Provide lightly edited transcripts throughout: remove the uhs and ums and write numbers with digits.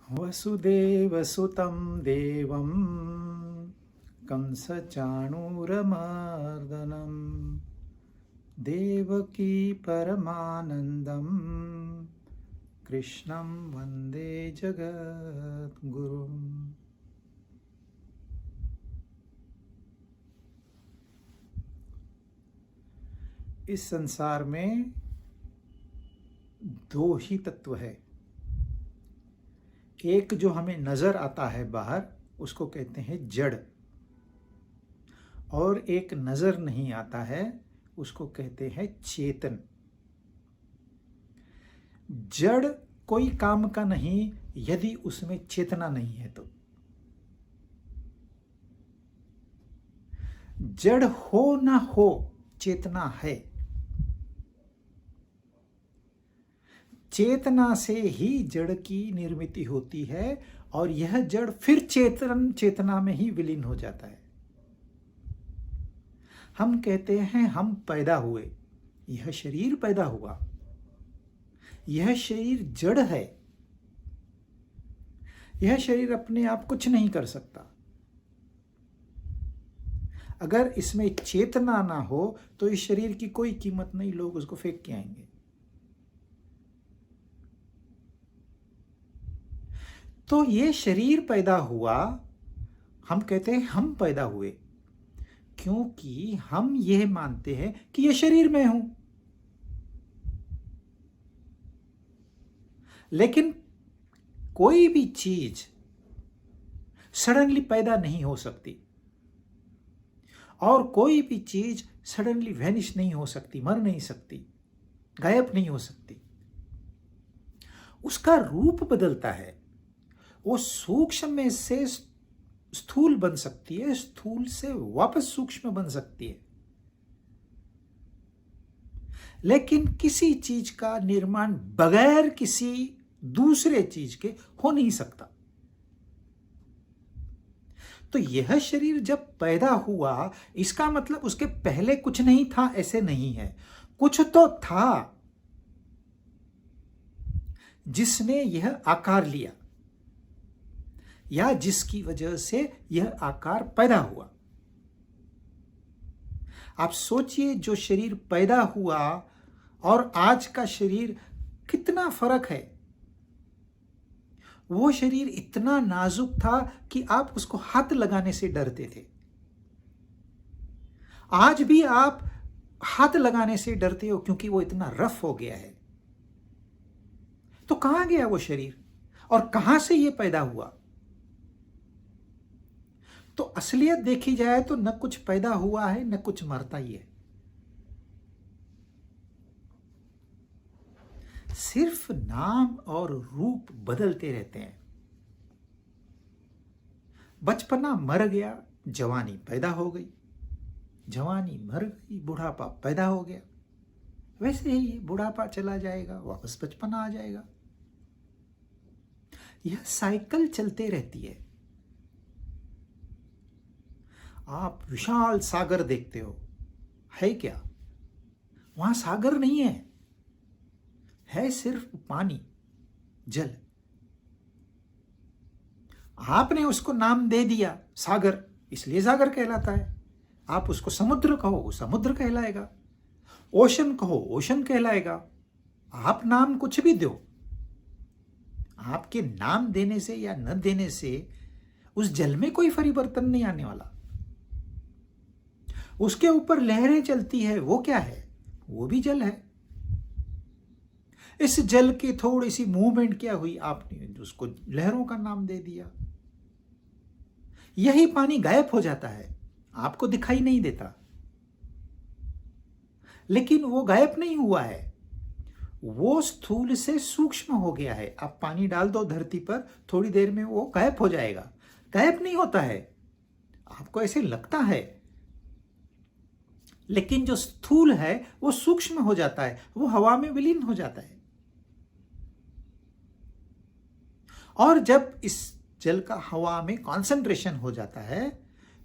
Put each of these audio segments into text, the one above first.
वसुदेवसुतं देवं कंसचाणूरमर्दनं देवकी परमानन्दं कृष्णं वन्दे जगद्गुरुम्। इस संसार में दो ही तत्व है। एक जो हमें नजर आता है बाहर, उसको कहते हैं जड़, और एक नजर नहीं आता है, उसको कहते हैं चेतन। जड़ कोई काम का नहीं यदि उसमें चेतना नहीं है तो। जड़ हो ना हो, चेतना है। चेतना से ही जड़ की निर्मिति होती है और यह जड़ फिर चेतना में ही विलीन हो जाता है। हम कहते हैं हम पैदा हुए, यह शरीर पैदा हुआ, यह शरीर जड़ है, यह शरीर अपने आप कुछ नहीं कर सकता। अगर इसमें चेतना ना हो तो इस शरीर की कोई कीमत नहीं, लोग उसको फेंक के आएंगे। तो ये शरीर पैदा हुआ, हम कहते हैं हम पैदा हुए, क्योंकि हम यह मानते हैं कि यह शरीर में हूं। लेकिन कोई भी चीज सडनली पैदा नहीं हो सकती और कोई भी चीज सडनली वैनिश नहीं हो सकती, मर नहीं सकती, गायब नहीं हो सकती। उसका रूप बदलता है। वो सूक्ष्म में से स्थूल बन सकती है, स्थूल से वापस सूक्ष्म बन सकती है, लेकिन किसी चीज का निर्माण बगैर किसी दूसरे चीज के हो नहीं सकता। तो यह शरीर जब पैदा हुआ, इसका मतलब उसके पहले कुछ नहीं था, ऐसे नहीं है। कुछ तो था जिसने यह आकार लिया या जिसकी वजह से यह आकार पैदा हुआ। आप सोचिए, जो शरीर पैदा हुआ और आज का शरीर, कितना फर्क है। वो शरीर इतना नाजुक था कि आप उसको हाथ लगाने से डरते थे। आज भी आप हाथ लगाने से डरते हो क्योंकि वो इतना रफ हो गया है। तो कहां गया वो शरीर और कहां से ये पैदा हुआ? तो असलियत देखी जाए तो न कुछ पैदा हुआ है न कुछ मरता ही है। सिर्फ नाम और रूप बदलते रहते हैं। बचपना मर गया, जवानी पैदा हो गई, जवानी मर गई, बुढ़ापा पैदा हो गया। वैसे ही बुढ़ापा चला जाएगा, वापस बचपना आ जाएगा। यह साइकिल चलते रहती है। आप विशाल सागर देखते हो, है क्या? वहां सागर नहीं है सिर्फ पानी, जल। आपने उसको नाम दे दिया सागर, इसलिए सागर कहलाता है। आप उसको समुद्र कहो, वो समुद्र कहलाएगा। ओशन कहो, ओशन कहलाएगा। आप नाम कुछ भी दो, आपके नाम देने से या न देने से उस जल में कोई परिवर्तन नहीं आने वाला। उसके ऊपर लहरें चलती है, वो क्या है? वो भी जल है। इस जल की थोड़ी सी मूवमेंट क्या हुई, आपने उसको लहरों का नाम दे दिया। यही पानी गायब हो जाता है, आपको दिखाई नहीं देता, लेकिन वो गायब नहीं हुआ है, वो स्थूल से सूक्ष्म हो गया है। आप पानी डाल दो धरती पर, थोड़ी देर में वो गायब हो जाएगा। गायब नहीं होता है, आपको ऐसे लगता है, लेकिन जो स्थूल है वो सूक्ष्म हो जाता है, वो हवा में विलीन हो जाता है। और जब इस जल का हवा में कॉन्सेंट्रेशन हो जाता है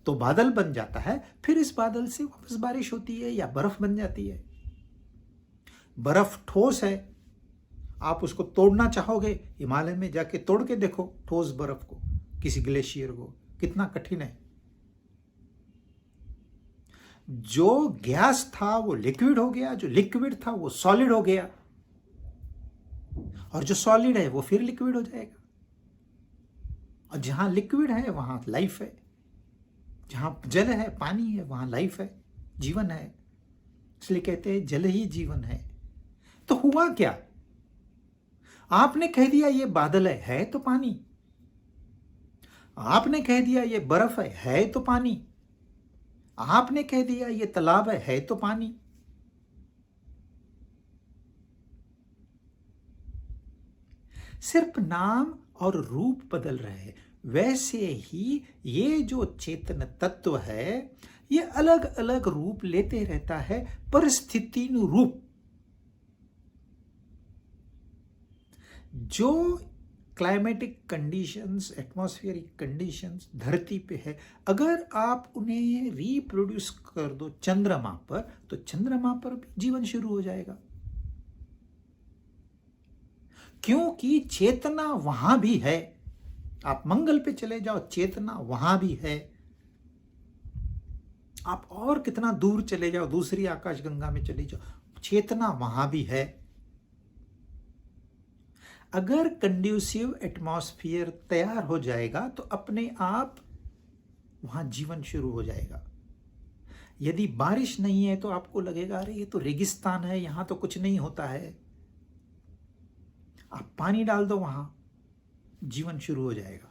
तो बादल बन जाता है। फिर इस बादल से वापस बारिश होती है या बर्फ बन जाती है। बर्फ ठोस है, आप उसको तोड़ना चाहोगे, हिमालय में जाके तोड़ के देखो ठोस बर्फ को, किसी ग्लेशियर को, कितना कठिन है। जो गैस था वो लिक्विड हो गया, जो लिक्विड था वो सॉलिड हो गया, और जो सॉलिड है वो फिर लिक्विड हो जाएगा। और जहां लिक्विड है वहां लाइफ है, जहां जल है, पानी है, वहां लाइफ है, जीवन है। इसलिए कहते हैं जल ही जीवन है। तो हुआ क्या? आपने कह दिया ये बादल है तो पानी। आपने कह दिया ये बर्फ है तो पानी। आपने कह दिया ये तालाब है तो पानी। सिर्फ नाम और रूप बदल रहे हैं। वैसे ही ये जो चेतन तत्व है ये अलग अलग रूप लेते रहता है, परिस्थितिनुरूप। जो क्लाइमेटिक कंडीशंस, एटमॉस्फेरिक कंडीशंस धरती पे है, अगर आप उन्हें रिप्रोड्यूस कर दो चंद्रमा पर, तो चंद्रमा पर भी जीवन शुरू हो जाएगा। क्योंकि चेतना वहां भी है। आप मंगल पे चले जाओ, चेतना वहां भी है। आप और कितना दूर चले जाओ, दूसरी आकाशगंगा में चले जाओ, चेतना वहां भी है। अगर कंड्यूसिव एटमॉस्फेयर तैयार हो जाएगा तो अपने आप वहां जीवन शुरू हो जाएगा। यदि बारिश नहीं है तो आपको लगेगा अरे ये तो रेगिस्तान है, यहां तो कुछ नहीं होता है। आप पानी डाल दो, वहां जीवन शुरू हो जाएगा।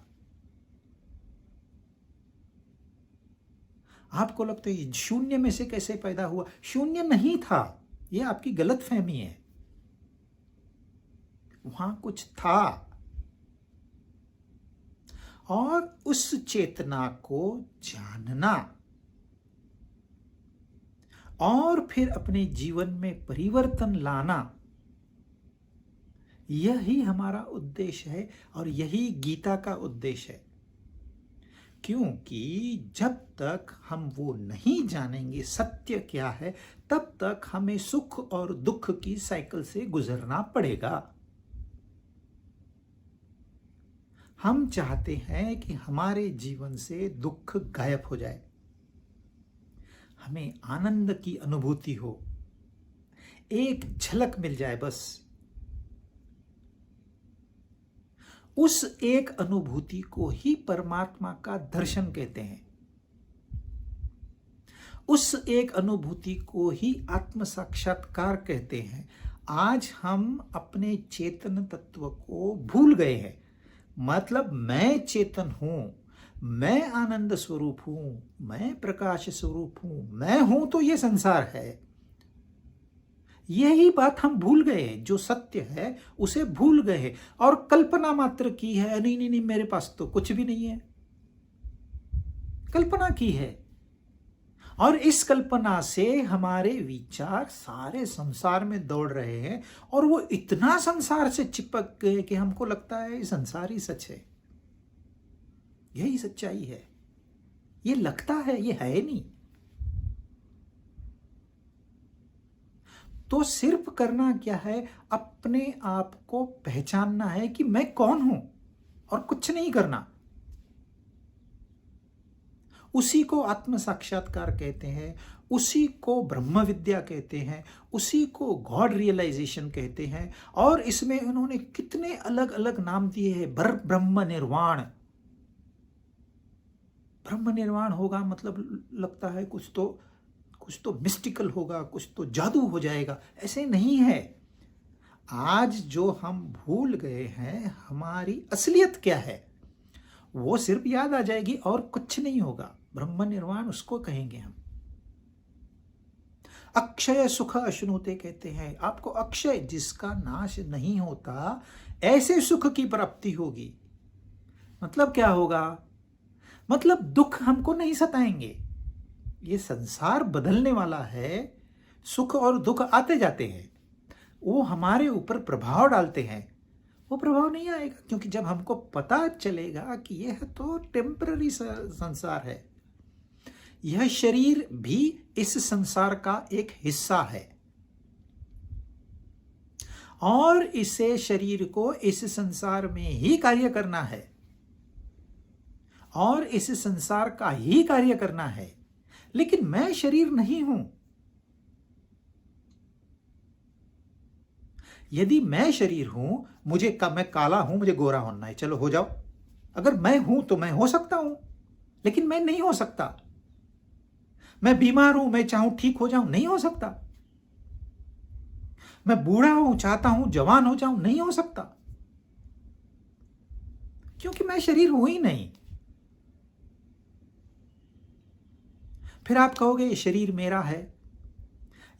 आपको लगता है शून्य में से कैसे पैदा हुआ? शून्य नहीं था, यह आपकी गलतफहमी है। वहां कुछ था, और उस चेतना को जानना और फिर अपने जीवन में परिवर्तन लाना, यही हमारा उद्देश्य है और यही गीता का उद्देश्य है। क्योंकि जब तक हम वो नहीं जानेंगे सत्य क्या है, तब तक हमें सुख और दुख की साइकिल से गुजरना पड़ेगा। हम चाहते हैं कि हमारे जीवन से दुख गायब हो जाए, हमें आनंद की अनुभूति हो, एक झलक मिल जाए बस। उस एक अनुभूति को ही परमात्मा का दर्शन कहते हैं। उस एक अनुभूति को ही आत्म साक्षात्कार कहते हैं। आज हम अपने चेतन तत्व को भूल गए हैं। मतलब मैं चेतन हूं, मैं आनंद स्वरूप हूं, मैं प्रकाश स्वरूप हूं, मैं हूं तो ये संसार है। यही बात हम भूल गए। जो सत्य है उसे भूल गए और कल्पना मात्र की है। नहीं नहीं नहीं, मेरे पास तो कुछ भी नहीं है, कल्पना की है। और इस कल्पना से हमारे विचार सारे संसार में दौड़ रहे हैं, और वो इतना संसार से चिपक गए कि हमको लगता है ये संसार ही सच है, यही सच्चाई है। ये लगता है, ये है नहीं। तो सिर्फ करना क्या है, अपने आप को पहचानना है कि मैं कौन हूं, और कुछ नहीं करना। उसी को आत्म साक्षात्कार कहते हैं, उसी को ब्रह्म विद्या कहते हैं, उसी को गॉड रियलाइजेशन कहते हैं। और इसमें उन्होंने कितने अलग अलग नाम दिए हैं। ब्रह्म निर्वाण। ब्रह्म निर्वाण होगा मतलब लगता है कुछ तो मिस्टिकल होगा, कुछ तो जादू हो जाएगा। ऐसे नहीं है। आज जो हम भूल गए हैं हमारी असलियत क्या है, वो सिर्फ याद आ जाएगी और कुछ नहीं होगा। ब्रह्म निर्वाण उसको कहेंगे हम। अक्षय सुख अश्नुते कहते हैं। आपको अक्षय, जिसका नाश नहीं होता, ऐसे सुख की प्राप्ति होगी। मतलब क्या होगा? मतलब दुख हमको नहीं सताएंगे। ये संसार बदलने वाला है। सुख और दुख आते जाते हैं, वो हमारे ऊपर प्रभाव डालते हैं। वो प्रभाव नहीं आएगा, क्योंकि जब हमको पता चलेगा कि यह तो टेम्पररी संसार है, यह शरीर भी इस संसार का एक हिस्सा है, और इसे शरीर को इस संसार में ही कार्य करना है और इस संसार का ही कार्य करना है, लेकिन मैं शरीर नहीं हूं। यदि मैं शरीर हूं, मैं काला हूं, मुझे गोरा होना है, चलो हो जाओ। अगर मैं हूं तो मैं हो सकता हूं, लेकिन मैं नहीं हो सकता। मैं बीमार हूं, मैं चाहूं ठीक हो जाऊं, नहीं हो सकता। मैं बूढ़ा हूं, चाहता हूं जवान हो जाऊं, नहीं हो सकता, क्योंकि मैं शरीर हूं ही नहीं। फिर आप कहोगे ये शरीर मेरा है।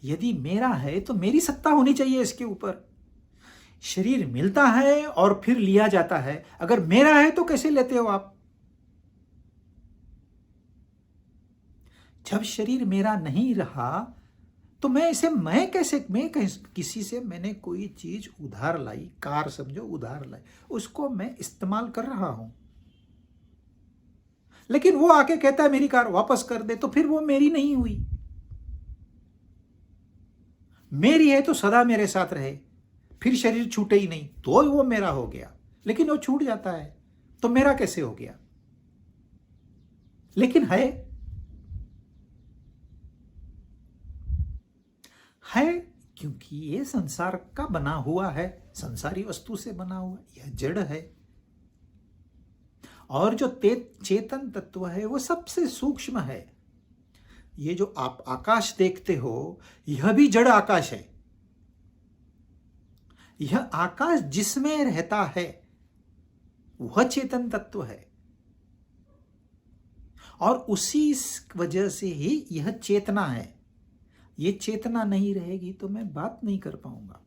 यदि मेरा है तो मेरी सत्ता होनी चाहिए इसके ऊपर। शरीर मिलता है और फिर लिया जाता है। अगर मेरा है तो कैसे लेते हो आप? जब शरीर मेरा नहीं रहा तो किसी से मैंने कोई चीज उधार लाई, कार समझो उधार लाई, उसको मैं इस्तेमाल कर रहा हूं, लेकिन वो आके कहता है मेरी कार वापस कर दे, तो फिर वो मेरी नहीं हुई। मेरी है तो सदा मेरे साथ रहे, फिर शरीर छूटे ही नहीं, तो वो मेरा हो गया। लेकिन वो छूट जाता है तो मेरा कैसे हो गया? लेकिन है क्योंकि ये संसार का बना हुआ है, संसारी वस्तु से बना हुआ, यह जड़ है। और जो चेतन तत्व है वो सबसे सूक्ष्म है। ये जो आप आकाश देखते हो, यह भी जड़ आकाश है। यह आकाश जिसमें रहता है वह चेतन तत्व है, और उसी वजह से ही यह चेतना है। ये चेतना नहीं रहेगी तो मैं बात नहीं कर पाऊंगा,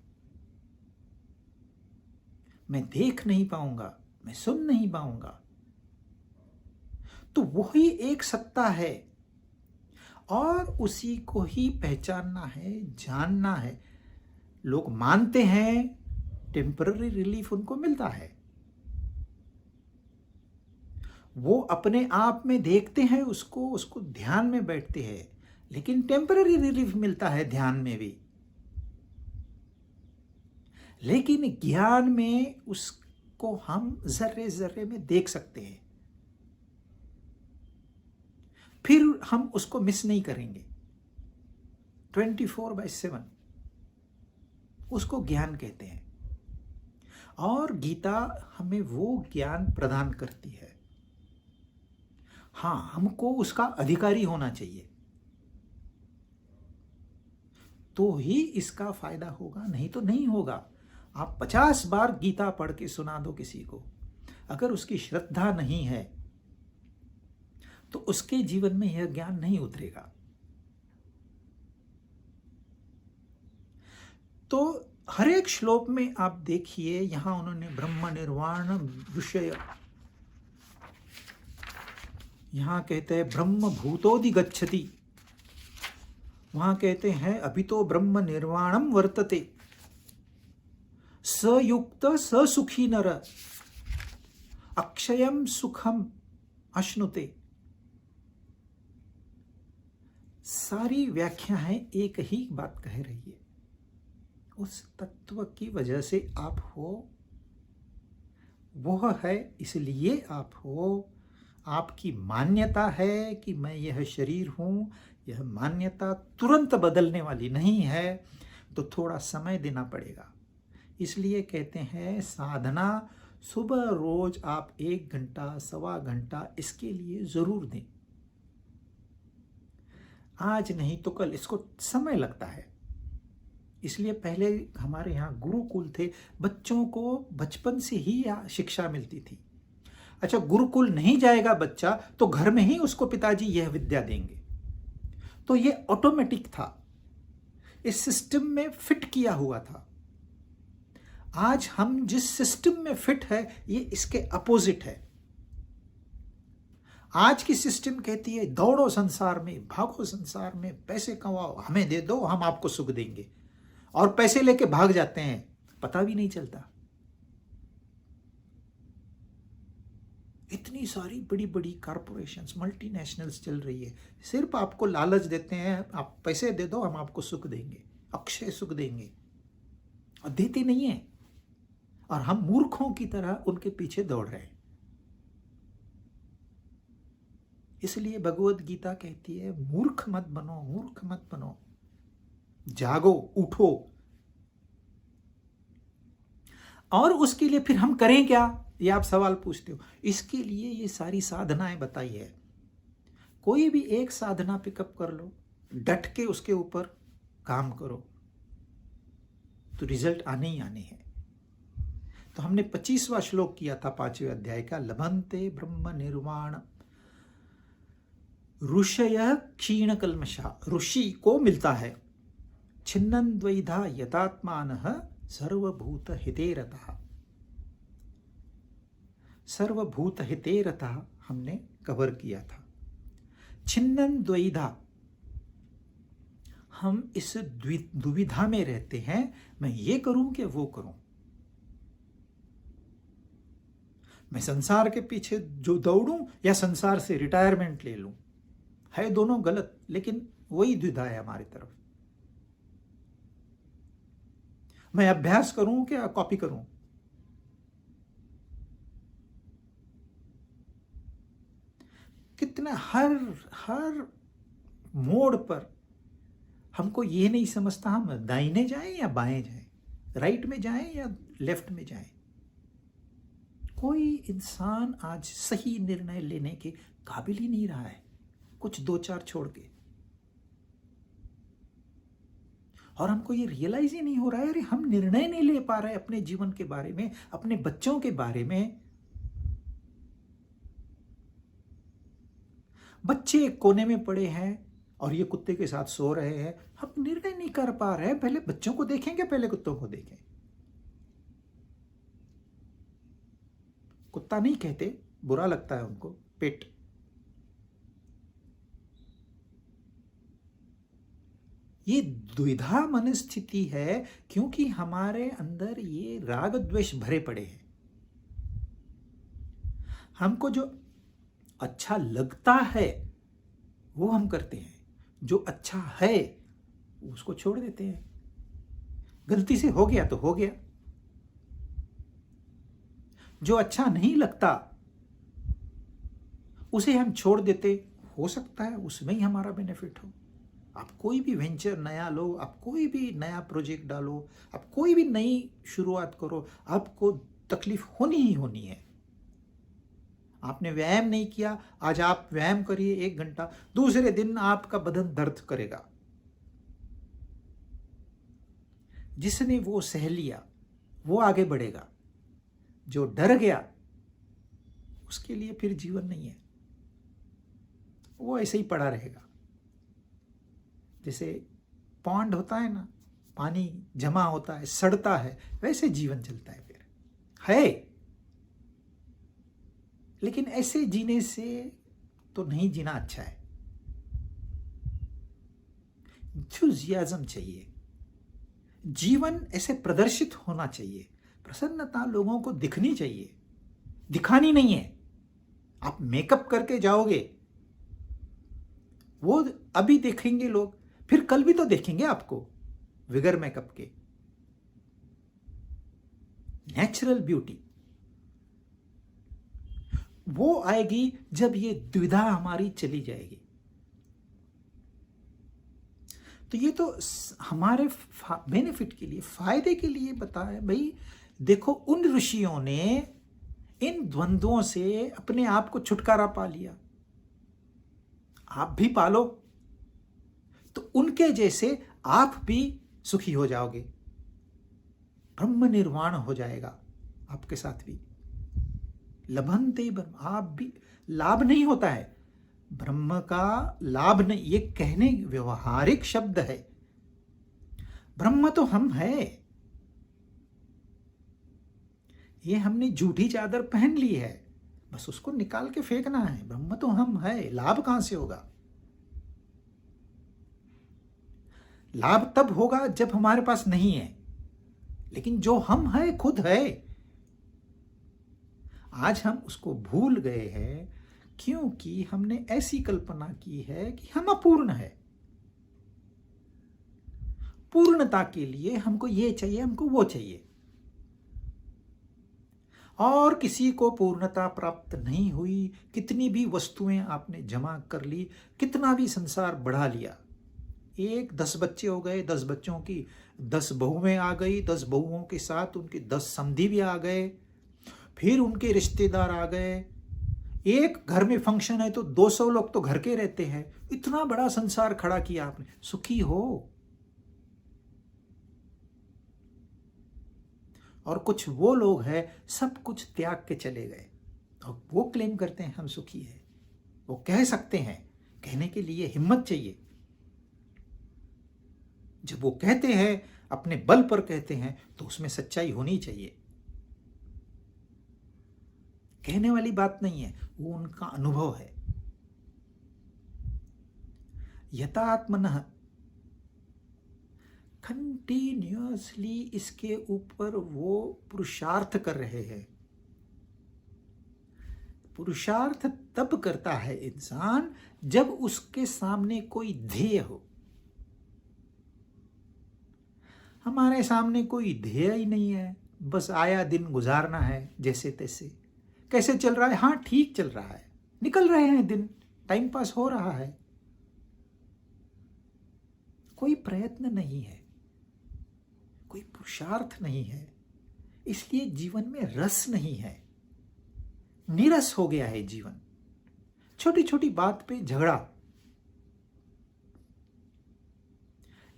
मैं देख नहीं पाऊंगा, मैं सुन नहीं पाऊंगा। तो वही एक सत्ता है और उसी को ही पहचानना है, जानना है। लोग मानते हैं, टेम्पररी रिलीफ उनको मिलता है, वो अपने आप में देखते हैं उसको ध्यान में बैठते हैं, लेकिन टेम्पररी रिलीफ मिलता है ध्यान में भी। लेकिन ज्ञान में उसको हम जर्रे जर्रे में देख सकते हैं, फिर हम उसको मिस नहीं करेंगे। 24/7 उसको ज्ञान कहते हैं, और गीता हमें वो ज्ञान प्रदान करती है। हाँ, हमको उसका अधिकारी होना चाहिए, तो ही इसका फायदा होगा, नहीं तो नहीं होगा। आप 50 बार गीता पढ़ के सुना दो किसी को, अगर उसकी श्रद्धा नहीं है तो उसके जीवन में यह ज्ञान नहीं उतरेगा। तो हर एक श्लोक में आप देखिए, यहां उन्होंने ब्रह्म निर्वाण विषय, यहां कहते हैं ब्रह्म भूतोदिगच्छति, वहां कहते हैं अभी तो ब्रह्म निर्वाणम वर्तते, सयुक्त ससुखी नर अक्षयम सुखम अश्नुते। सारी व्याख्याएं एक ही बात कह रही है, उस तत्व की वजह से आप हो, वह है इसलिए आप हो। आपकी मान्यता है कि मैं यह शरीर हूं, यह मान्यता तुरंत बदलने वाली नहीं है, तो थोड़ा समय देना पड़ेगा। इसलिए कहते हैं साधना सुबह रोज आप 1 घंटा, सवा घंटा इसके लिए जरूर दें। आज नहीं तो कल, इसको समय लगता है। इसलिए पहले हमारे यहाँ गुरुकुल थे, बच्चों को बचपन से ही शिक्षा मिलती थी। अच्छा, गुरुकुल नहीं जाएगा बच्चा तो घर में ही उसको पिताजी यह विद्या देंगे, तो ये ऑटोमेटिक था, इस सिस्टम में फिट किया हुआ था। आज हम जिस सिस्टम में फिट है ये इसके अपोजिट है। आज की सिस्टम कहती है दौड़ो संसार में, भागो संसार में, पैसे कमाओ, हमें दे दो, हम आपको सुख देंगे, और पैसे लेके भाग जाते हैं, पता भी नहीं चलता। इतनी सारी बड़ी बड़ी कॉरपोरेशंस, मल्टीनेशनल्स चल रही है, सिर्फ आपको लालच देते हैं, आप पैसे दे दो, हम आपको सुख देंगे, अक्षय सुख देंगे, और देते नहीं है, और हम मूर्खों की तरह उनके पीछे दौड़ रहे हैं। इसलिए भगवत गीता कहती है मूर्ख मत बनो, मूर्ख मत बनो, जागो, उठो। और उसके लिए फिर हम करें क्या, ये आप सवाल पूछते हो। इसके लिए ये सारी साधनाएं बताई है। कोई भी एक साधना पिकअप कर लो, डट के उसके ऊपर काम करो, तो रिजल्ट आने ही आने हैं। तो हमने 25वां श्लोक किया था 5वें अध्याय का, लभन्ते ब्रह्म निर्वाण ऋषय क्षीण कल्मषा। ऋषि को मिलता है छिन्नन द्वैधा यतात्मानः सर्वभूत हिते रतः। सर्वभूत हिते रतः हमने कवर किया था। छिन्नन द्वैधा, हम इस दुविधा में रहते हैं, मैं ये करूं कि वो करूं, मैं संसार के पीछे जो दौड़ूं या संसार से रिटायरमेंट ले लूं। है दोनों गलत, लेकिन वही द्विधा है हमारी तरफ। मैं अभ्यास करूं क्या कॉपी करूं। कितना हर मोड़ पर हमको ये नहीं समझता हम दाहिने जाएं या बाएं जाएं, राइट में जाएं या लेफ्ट में जाएं। कोई इंसान आज सही निर्णय लेने के काबिल ही नहीं रहा है, कुछ 2-4 छोड़ के। और हमको ये रियलाइज ही नहीं हो रहा है, अरे हम निर्णय नहीं ले पा रहे अपने जीवन के बारे में, अपने बच्चों के बारे में। बच्चे एक कोने में पड़े हैं और ये कुत्ते के साथ सो रहे हैं, हम निर्णय नहीं कर पा रहे। पहले बच्चों को देखेंगे, पहले कुत्तों को देखें। कुत्ता नहीं कहते, बुरा लगता है उनको, पेट। ये द्विधा मनस्थिति है क्योंकि हमारे अंदर ये राग द्वेष भरे पड़े हैं। हमको जो अच्छा लगता है वो हम करते हैं, जो अच्छा है उसको छोड़ देते हैं। गलती से हो गया तो हो गया। जो अच्छा नहीं लगता उसे हम छोड़ देते, हो सकता है उसमें ही हमारा बेनिफिट हो। आप कोई भी वेंचर नया लो, आप कोई भी नया प्रोजेक्ट डालो, आप कोई भी नई शुरुआत करो, आपको तकलीफ होनी ही होनी है। आपने व्यायाम नहीं किया, आज आप व्यायाम करिए 1 घंटा, दूसरे दिन आपका बदन दर्द करेगा। जिसने वो सह लिया वो आगे बढ़ेगा, जो डर गया उसके लिए फिर जीवन नहीं है, वो ऐसे ही पड़ा रहेगा। जैसे पॉन्ड होता है ना, पानी जमा होता है, सड़ता है, वैसे जीवन चलता है फिर है। लेकिन ऐसे जीने से तो नहीं जीना अच्छा है। एंथुसियाज्म चाहिए, जीवन ऐसे प्रदर्शित होना चाहिए, प्रसन्नता लोगों को दिखनी चाहिए, दिखानी नहीं है। आप मेकअप करके जाओगे, वो अभी देखेंगे लोग, फिर कल भी तो देखेंगे आपको विगर मेकअप के। नेचुरल ब्यूटी वो आएगी जब ये द्विधा हमारी चली जाएगी। तो ये तो हमारे बेनिफिट के लिए, फायदे के लिए बताया। भाई देखो, उन ऋषियों ने इन द्वंद्वों से अपने आप को छुटकारा पा लिया, आप भी पालो तो उनके जैसे आप भी सुखी हो जाओगे, ब्रह्म निर्वाण हो जाएगा आपके साथ भी। लभन्ते ब्रह्म, आप भी लाभ नहीं होता है, ब्रह्म का लाभ नहीं, ये कहने व्यवहारिक शब्द है। ब्रह्म तो हम है, ये हमने झूठी चादर पहन ली है, बस उसको निकाल के फेंकना है। ब्रह्म तो हम है, लाभ कहां से होगा? लाभ तब होगा जब हमारे पास नहीं है, लेकिन जो हम है खुद है। आज हम उसको भूल गए हैं क्योंकि हमने ऐसी कल्पना की है कि हम अपूर्ण है। पूर्णता के लिए हमको ये चाहिए, हमको वो चाहिए, और किसी को पूर्णता प्राप्त नहीं हुई। कितनी भी वस्तुएं आपने जमा कर ली, कितना भी संसार बढ़ा लिया, 10 बच्चे हो गए, 10 बच्चों की 10 बहुएं आ गई, 10 बहुओं के साथ उनके 10 समधी भी आ गए, फिर उनके रिश्तेदार आ गए, एक घर में फंक्शन है तो 200 लोग तो घर के रहते हैं। इतना बड़ा संसार खड़ा किया आपने, सुखी हो। और कुछ वो लोग हैं सब कुछ त्याग के चले गए और वो क्लेम करते हैं हम सुखी है। वो कह सकते हैं, कहने के लिए हिम्मत चाहिए। जब वो कहते हैं, अपने बल पर कहते हैं, तो उसमें सच्चाई होनी चाहिए। कहने वाली बात नहीं है, वो उनका अनुभव है। यथात्मनः कंटिन्यूअसली इसके ऊपर वो पुरुषार्थ कर रहे हैं। पुरुषार्थ तब करता है इंसान जब उसके सामने कोई ध्येय हो। हमारे सामने कोई ध्येय ही नहीं है, बस आया दिन गुजारना है जैसे तैसे। कैसे चल रहा है? हाँ, ठीक चल रहा है, निकल रहे हैं दिन, टाइम पास हो रहा है। कोई प्रयत्न नहीं है, कोई पुरुषार्थ नहीं है, इसलिए जीवन में रस नहीं है, नीरस हो गया है जीवन। छोटी छोटी बात पे झगड़ा।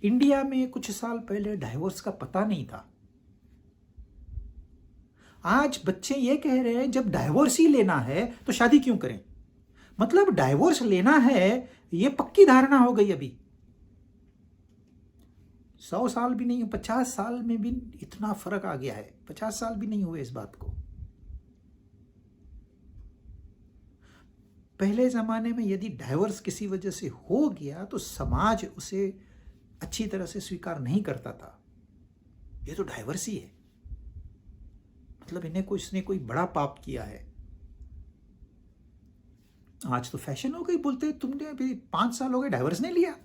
इंडिया में कुछ साल पहले डाइवोर्स का पता नहीं था। आज बच्चे ये कह रहे हैं जब डाइवोर्स ही लेना है तो शादी क्यों करें। मतलब डाइवोर्स लेना है, ये पक्की धारणा हो गई। अभी 100 साल भी नहीं, 50 साल में भी इतना फर्क आ गया है। 50 साल भी नहीं हुए इस बात को। पहले जमाने में यदि डाइवोर्स किसी वजह से हो गया तो समाज उसे अच्छी तरह से स्वीकार नहीं करता था। ये तो डाइवोर्स ही है, मतलब इसने कोई बड़ा पाप किया है। आज तो फैशन हो गई, बोलते हैं तुमने अभी 5 साल हो गए डाइवोर्स नहीं लिया।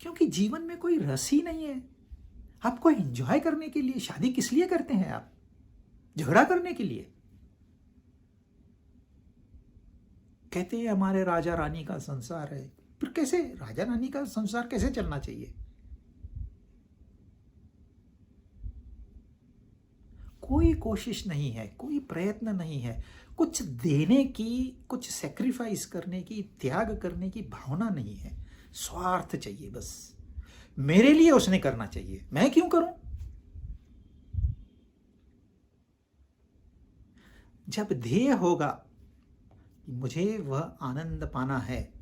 क्योंकि जीवन में कोई रस ही नहीं है। आपको एंजॉय करने के लिए शादी किस लिए करते हैं आप? झगड़ा करने के लिए। कहते हैं हमारे राजा रानी का संसार है, फिर कैसे राजा रानी का संसार कैसे चलना चाहिए? कोई कोशिश नहीं है, कोई प्रयत्न नहीं है, कुछ देने की, कुछ सैक्रिफाइस करने की, त्याग करने की भावना नहीं है। स्वार्थ चाहिए बस। मेरे लिए उसने करना चाहिए, मैं क्यों करूं? जब ध्येय होगा कि मुझे वह आनंद पाना है,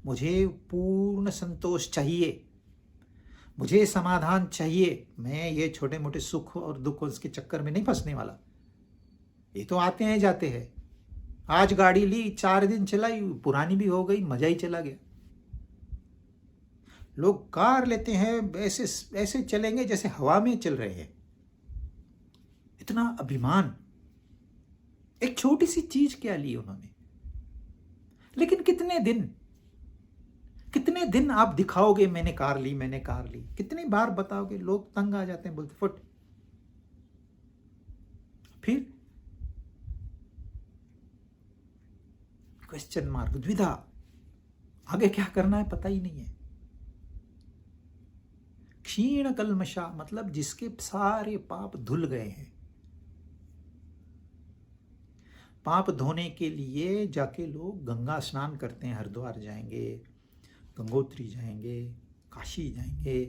मुझे पूर्ण संतोष चाहिए, मुझे समाधान चाहिए, मैं ये छोटे मोटे सुख और दुख उसके चक्कर में नहीं फंसने वाला। ये तो आते हैं जाते हैं। आज गाड़ी ली, 4 दिन चलाई, पुरानी भी हो गई, मजा ही चला गया। लोग कार लेते हैं, ऐसे ऐसे चलेंगे जैसे हवा में चल रहे हैं। इतना अभिमान। एक छोटी सी चीज क्या ली उन्होंने, लेकिन कितने दिन आप दिखाओगे मैंने कार ली, मैंने कार ली? कितनी बार बताओगे? लोग तंग आ जाते हैं, बोलते फुट। फिर क्वेश्चन मार्क, द्विधा। आगे क्या करना है पता ही नहीं है। क्षीण कल्मषा, मतलब जिसके सारे पाप धुल गए हैं। पाप धोने के लिए जाके लोग गंगा स्नान करते हैं, हरिद्वार जाएंगे, गंगोत्री जाएंगे, काशी जाएंगे।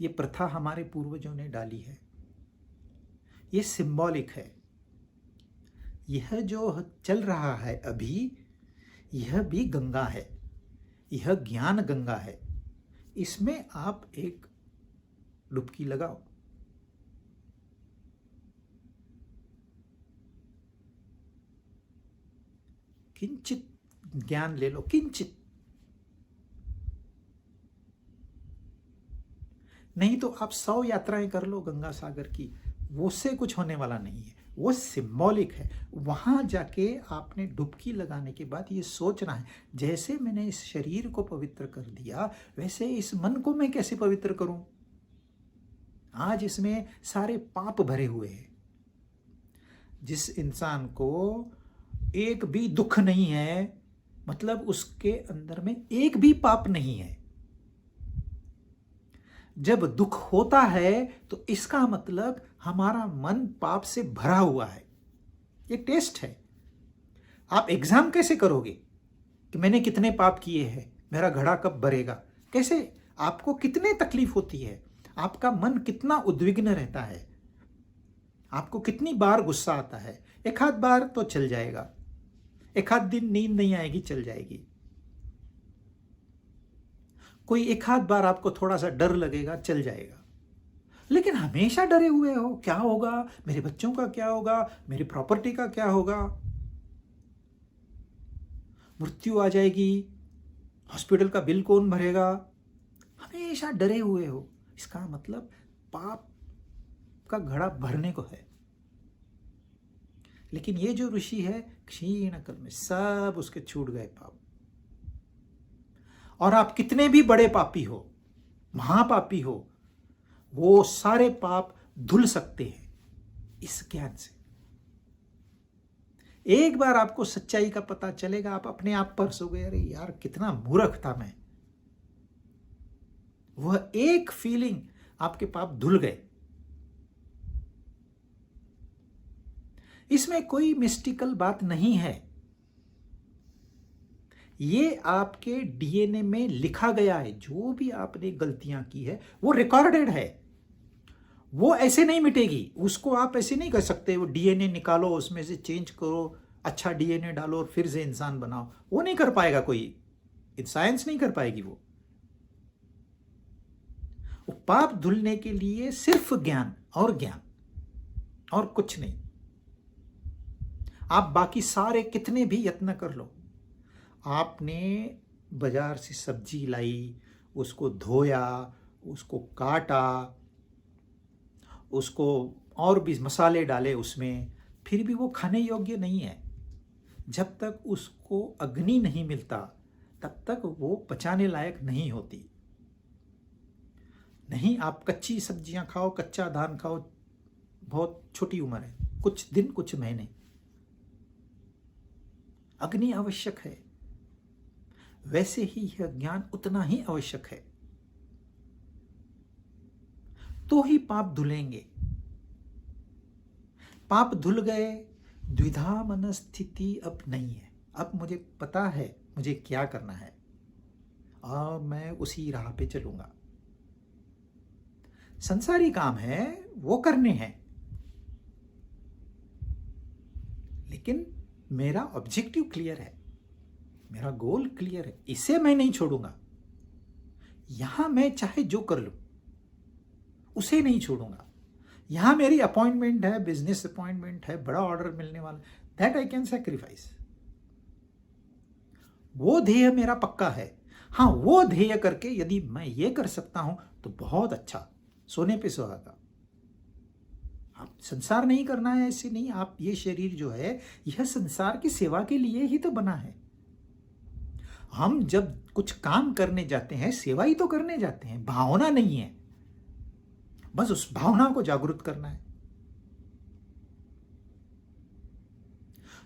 ये प्रथा हमारे पूर्वजों ने डाली है। ये सिंबॉलिक है। यह जो चल रहा है अभी, यह भी गंगा है, यह ज्ञान गंगा है। इसमें आप एक डुबकी लगाओ। किंचित ज्ञान ले लो, किंचित। नहीं तो आप 100 यात्राएं कर लो गंगा सागर की, वो से कुछ होने वाला नहीं है। वो सिंबॉलिक है। वहां जाके आपने डुबकी लगाने के बाद ये सोचना है, जैसे मैंने इस शरीर को पवित्र कर दिया वैसे इस मन को मैं कैसे पवित्र करूं। आज इसमें सारे पाप भरे हुए हैं। जिस इंसान को एक भी दुख नहीं है, मतलब उसके अंदर में एक भी पाप नहीं है। जब दुख होता है तो इसका मतलब हमारा मन पाप से भरा हुआ है। ये टेस्ट है। आप एग्जाम कैसे करोगे कि मैंने कितने पाप किए हैं, मेरा घड़ा कब भरेगा? कैसे? आपको कितने तकलीफ होती है, आपका मन कितना उद्विग्न रहता है, आपको कितनी बार गुस्सा आता है। एक आध बार तो चल जाएगा, एक आध दिन नींद नहीं आएगी, चल जाएगी। कोई एक आध बार आपको थोड़ा सा डर लगेगा, चल जाएगा। लेकिन हमेशा डरे हुए हो, क्या होगा, मेरे बच्चों का क्या होगा, मेरी प्रॉपर्टी का क्या होगा, मृत्यु आ जाएगी, हॉस्पिटल का बिल कौन भरेगा, हमेशा डरे हुए हो। इसका मतलब पाप का घड़ा भरने को है। लेकिन ये जो ऋषि है, क्षीण कल में सब उसके छूट गए पाप। और आप कितने भी बड़े पापी हो, महापापी हो, वो सारे पाप धुल सकते हैं इस ज्ञान से। एक बार आपको सच्चाई का पता चलेगा, आप अपने आप पर सोगे, अरे यार कितना मूर्ख था मैं। वह एक फीलिंग, आपके पाप धुल गए। इसमें कोई मिस्टिकल बात नहीं है। ये आपके डीएनए में लिखा गया है। जो भी आपने गलतियां की है वो रिकॉर्डेड है, वो ऐसे नहीं मिटेगी। उसको आप ऐसे नहीं कर सकते, वो डीएनए निकालो, उसमें से चेंज करो, अच्छा डीएनए डालो और फिर से इंसान बनाओ। वो नहीं कर पाएगा कोई, साइंस नहीं कर पाएगी। वो पाप धुलने के लिए सिर्फ ज्ञान और ज्ञान और कुछ नहीं। आप बाकी सारे कितने भी यत्न कर लो, आपने बाजार से सब्जी लाई, उसको धोया, उसको काटा, उसको और भी मसाले डाले उसमें, फिर भी वो खाने योग्य नहीं है। जब तक उसको अग्नि नहीं मिलता तब तक वो पचाने लायक नहीं होती। नहीं, आप कच्ची सब्जियां खाओ, कच्चा धान खाओ, बहुत छोटी उम्र है, कुछ दिन कुछ महीने, अग्नि आवश्यक है। वैसे ही यह ज्ञान उतना ही आवश्यक है, तो ही पाप धुलेंगे। पाप धुल गए, द्विधा मन स्थिति अब नहीं है। अब मुझे पता है मुझे क्या करना है और मैं उसी राह पे चलूंगा। संसारी काम है वो करने हैं, लेकिन मेरा ऑब्जेक्टिव क्लियर है, मेरा गोल क्लियर है, इसे मैं नहीं छोड़ूंगा। यहां मैं चाहे जो कर लूं उसे नहीं छोड़ूंगा। यहां मेरी अपॉइंटमेंट है, बिजनेस अपॉइंटमेंट है, बड़ा ऑर्डर मिलने वाला, दैट आई कैन सैक्रिफाइस। वो ध्येय मेरा पक्का है। हाँ, वो ध्येय करके यदि मैं ये कर सकता हूं तो बहुत अच्छा, सोने पे सुहागा। आप संसार नहीं करना है ऐसे नहीं। आप ये शरीर जो है यह संसार की सेवा के लिए ही तो बना है। हम जब कुछ काम करने जाते हैं सेवा ही तो करने जाते हैं, भावना नहीं है। बस उस भावना को जागृत करना है,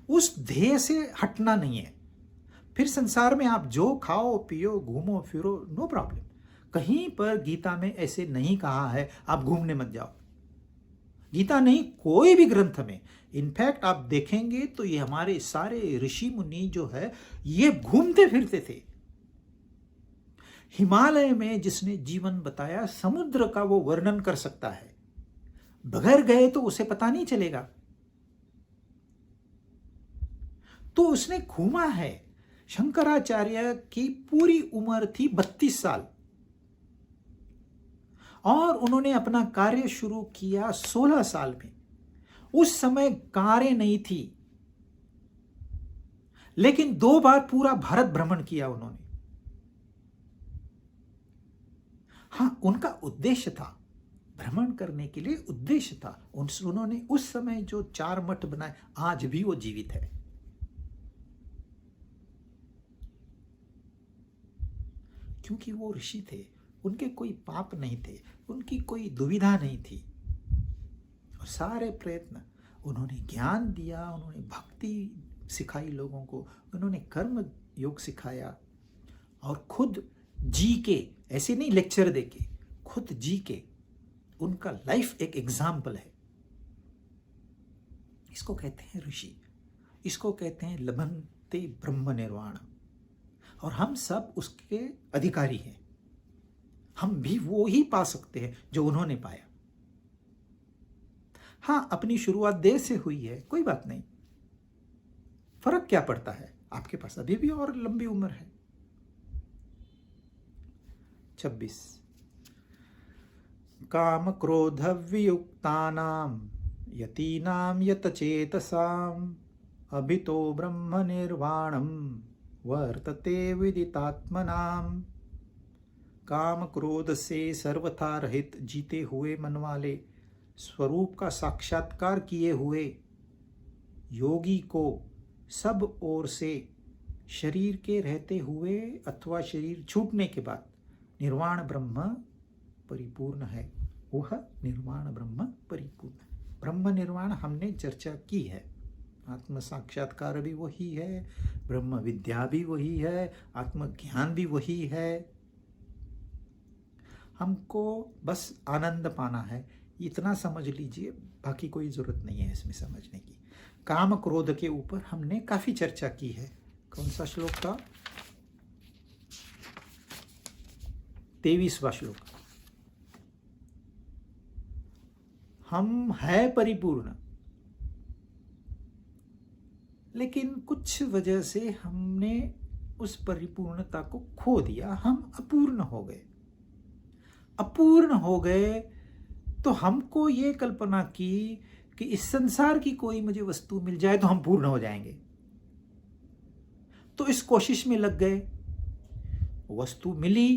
उस ध्येय से हटना नहीं है। फिर संसार में आप जो खाओ पियो घूमो फिरो, नो प्रॉब्लम। कहीं पर गीता में ऐसे नहीं कहा है आप घूमने मत जाओ। गीता नहीं, कोई भी ग्रंथ में। इनफैक्ट आप देखेंगे तो ये हमारे सारे ऋषि मुनि जो है ये घूमते फिरते थे। हिमालय में जिसने जीवन बताया, समुद्र का वो वर्णन कर सकता है, बगैर गए तो उसे पता नहीं चलेगा। तो उसने घूमा है। शंकराचार्य की पूरी उम्र थी 32 साल और उन्होंने अपना कार्य शुरू किया 16 साल में। उस समय कारें नहीं थी, लेकिन 2 बार पूरा भारत भ्रमण किया उन्होंने। हाँ, उनका उद्देश्य था भ्रमण करने के लिए उद्देश्य था। उन्होंने उस समय जो 4 मठ बनाए, आज भी वो जीवित है। क्योंकि वो ऋषि थे, उनके कोई पाप नहीं थे, उनकी कोई दुविधा नहीं थी, और सारे प्रयत्न, उन्होंने ज्ञान दिया, उन्होंने भक्ति सिखाई लोगों को, उन्होंने कर्म योग सिखाया, और खुद जी के, ऐसे नहीं लेक्चर देके, खुद जी के, उनका लाइफ एक एग्जाम्पल है। इसको कहते हैं ऋषि, इसको कहते हैं लभन्ते ब्रह्म निर्वाण, और हम सब उसके अधिकारी हैं। हम भी वो ही पा सकते हैं जो उन्होंने पाया। हाँ, अपनी शुरुआत देर से हुई है, कोई बात नहीं, फर्क क्या पड़ता है, आपके पास अभी भी और लंबी उम्र है। 26 काम क्रोध वियुक्तानां यतीनां यतचेतसाम् अभितो ब्रह्म निर्वाणं वर्तते विदितात्मनाम। काम क्रोध से सर्वथा रहित जीते हुए मन वाले, स्वरूप का साक्षात्कार किए हुए योगी को सब ओर से शरीर के रहते हुए अथवा शरीर छूटने के बाद निर्वाण ब्रह्म परिपूर्ण है। वह निर्वाण ब्रह्म परिपूर्ण है। ब्रह्म निर्वाण हमने चर्चा की है। आत्म साक्षात्कार भी वही है, ब्रह्म विद्या भी वही है, आत्मज्ञान भी वही है। हमको बस आनंद पाना है, इतना समझ लीजिए, बाकी कोई जरूरत नहीं है इसमें समझने की। काम क्रोध के ऊपर हमने काफी चर्चा की है। कौन सा श्लोक था? 23वां श्लोक। हम है परिपूर्ण, लेकिन कुछ वजह से हमने उस परिपूर्णता को खो दिया, हम अपूर्ण हो गए। अपूर्ण हो गए तो हमको ये कल्पना की कि इस संसार की कोई मुझे वस्तु मिल जाए तो हम पूर्ण हो जाएंगे, तो इस कोशिश में लग गए। वस्तु मिली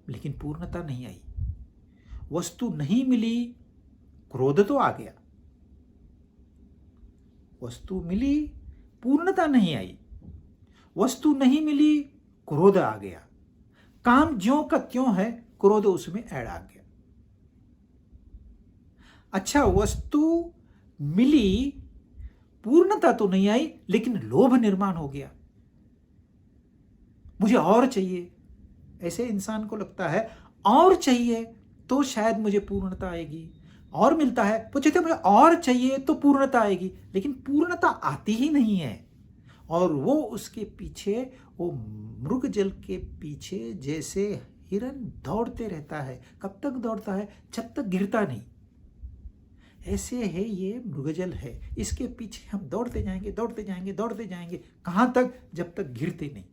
लेकिन पूर्णता नहीं आई। वस्तु नहीं मिली, क्रोध तो आ गया। वस्तु मिली, पूर्णता नहीं आई। वस्तु नहीं मिली, क्रोध आ गया। काम ज्यों का त्यों है, क्रोध उसमें ऐड आ गया। अच्छा, वस्तु मिली, पूर्णता तो नहीं आई, लेकिन लोभ निर्माण हो गया, मुझे और चाहिए। ऐसे इंसान को लगता है और चाहिए तो शायद मुझे पूर्णता आएगी, और मिलता है तो कहते मुझे और चाहिए तो पूर्णता आएगी, लेकिन पूर्णता आती ही नहीं है। और वो उसके पीछे, वो मृग जल के पीछे जैसे हिरन दौड़ते रहता है। कब तक दौड़ता है? जब तक गिरता नहीं। ऐसे है ये मृगजल है, इसके पीछे हम दौड़ते जाएंगे, दौड़ते जाएंगे, दौड़ते जाएंगे, कहां तक? जब तक गिरते नहीं।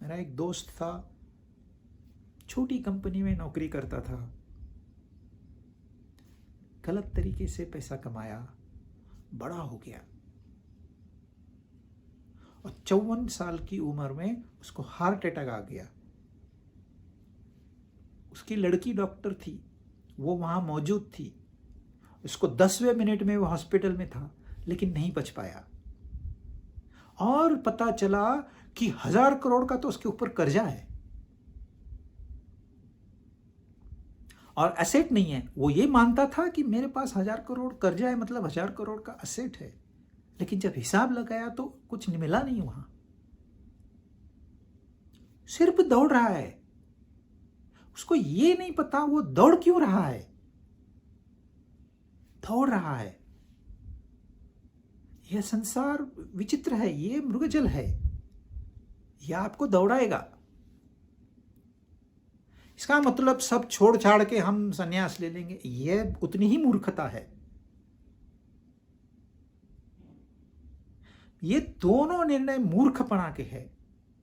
मेरा एक दोस्त था, छोटी कंपनी में नौकरी करता था, गलत तरीके से पैसा कमाया, बड़ा हो गया, और 54 साल की उम्र में उसको हार्ट अटैक आ गया। उसकी लड़की डॉक्टर थी, वो वहां मौजूद थी। उसको 10वें मिनट में वो हॉस्पिटल में था, लेकिन नहीं बच पाया। और पता चला कि 1000 करोड़ का तो उसके ऊपर कर्जा है, और एसेट नहीं है। वो ये मानता था कि मेरे पास 1000 करोड़ कर्जा है, मतलब 1000 करोड़ का एसेट है, लेकिन जब हिसाब लगाया तो कुछ मिला नहीं वहां। सिर्फ दौड़ रहा है, उसको ये नहीं पता वो दौड़ क्यों रहा है। दौड़ रहा है। यह संसार विचित्र है, ये मृगजल है, यह आपको दौड़ाएगा। इसका मतलब सब छोड़ छाड़ के हम संन्यास ले लेंगे, यह उतनी ही मूर्खता है। ये दोनों निर्णय मूर्खपना के हैं,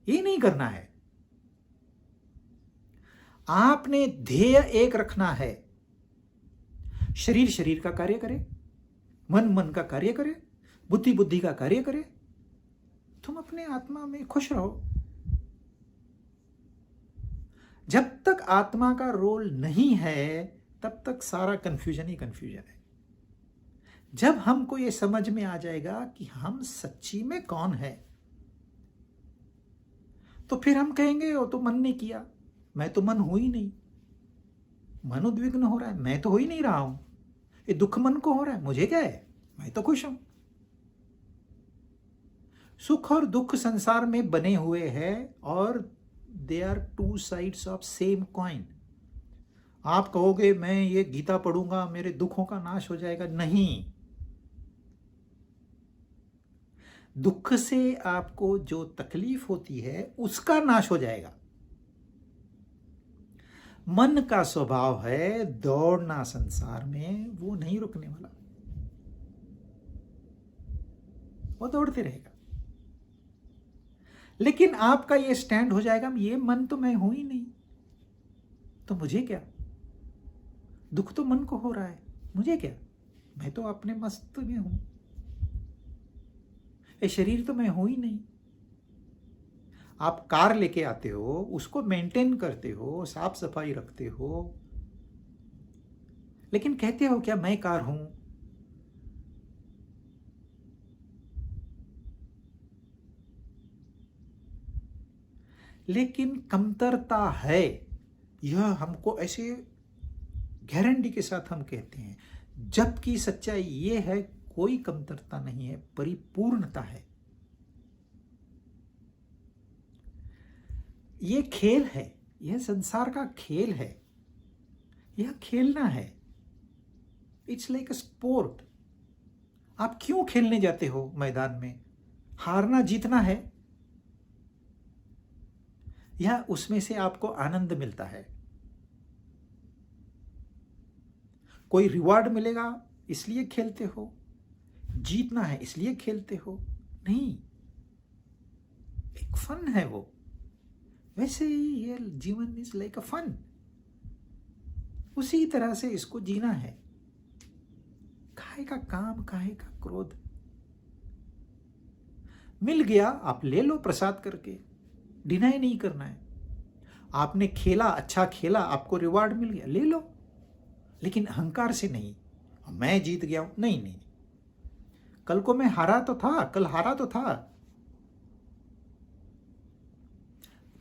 ये नहीं करना है। आपने ध्येय एक रखना है, शरीर शरीर का कार्य करे, मन मन का कार्य करे, बुद्धि बुद्धि का कार्य करे, तुम अपने आत्मा में खुश रहो। जब तक आत्मा का रोल नहीं है तब तक सारा कंफ्यूजन ही कंफ्यूजन है। जब हमको ये समझ में आ जाएगा कि हम सच्ची में कौन है, तो फिर हम कहेंगे वो तो मन ने किया, मैं तो मन हूं ही नहीं। मन उद्विग्न हो रहा है, मैं तो हो ही नहीं रहा हूं। ये दुख मन को हो रहा है, मुझे क्या है, मैं तो खुश हूं। सुख और दुख संसार में बने हुए हैं और they are two sides of same coin. आप कहोगे मैं ये गीता पढ़ूंगा मेरे दुखों का नाश हो जाएगा, नहीं। दुख से आपको जो तकलीफ होती है उसका नाश हो जाएगा। मन का स्वभाव है दौड़ना संसार में, वो नहीं रुकने वाला, वो दौड़ते रहेगा। लेकिन आपका ये स्टैंड हो जाएगा, ये मन तो मैं हूं ही नहीं, तो मुझे क्या, दुख तो मन को हो रहा है, मुझे क्या, मैं तो अपने मस्त में हूं, ये शरीर तो मैं हूं ही नहीं। आप कार लेके आते हो, उसको मेंटेन करते हो, साफ सफाई रखते हो, लेकिन कहते हो क्या मैं कार हूं। लेकिन कमतरता है, यह हमको ऐसे गारंटी के साथ हम कहते हैं, जबकि सच्चाई यह है कोई कमतरता नहीं है, परिपूर्णता है। यह खेल है, यह संसार का खेल है, यह खेलना है। It's like a sport. आप क्यों खेलने जाते हो मैदान में? हारना जीतना है, या उसमें से आपको आनंद मिलता है? कोई रिवॉर्ड मिलेगा इसलिए खेलते हो? जीतना है इसलिए खेलते हो? नहीं, एक फन है वो। वैसे ही ये जीवन इज लाइक अ फन, उसी तरह से इसको जीना है। काहे का काम, काहे का क्रोध। मिल गया आप ले लो प्रसाद करके, डिनाई नहीं करना है। आपने खेला, अच्छा खेला, आपको रिवार्ड मिल गया, ले लो, लेकिन अहंकार से नहीं, मैं जीत गया हूं, नहीं नहीं, कल को मैं हारा तो था, कल हारा तो था,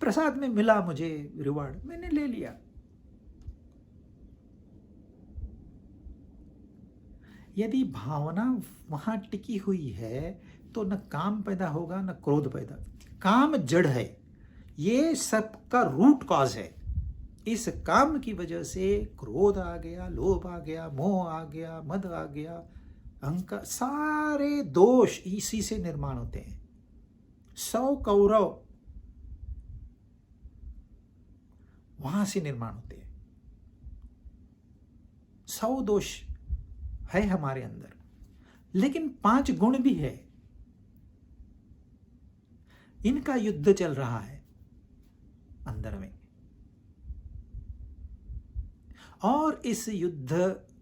प्रसाद में मिला मुझे रिवार्ड, मैंने ले लिया। यदि भावना वहां टिकी हुई है तो न काम पैदा होगा न क्रोध पैदा। काम जड़ है, ये सबका रूट कॉज है। इस काम की वजह से क्रोध आ गया, लोभ आ गया, मोह आ गया, मद आ गया, अहंकार, सारे दोष इसी से निर्माण होते हैं। 100 कौरव वहां से निर्माण होते हैं। 100 दोष है हमारे अंदर, लेकिन 5 गुण भी है। इनका युद्ध चल रहा है अंदर में, और इस युद्ध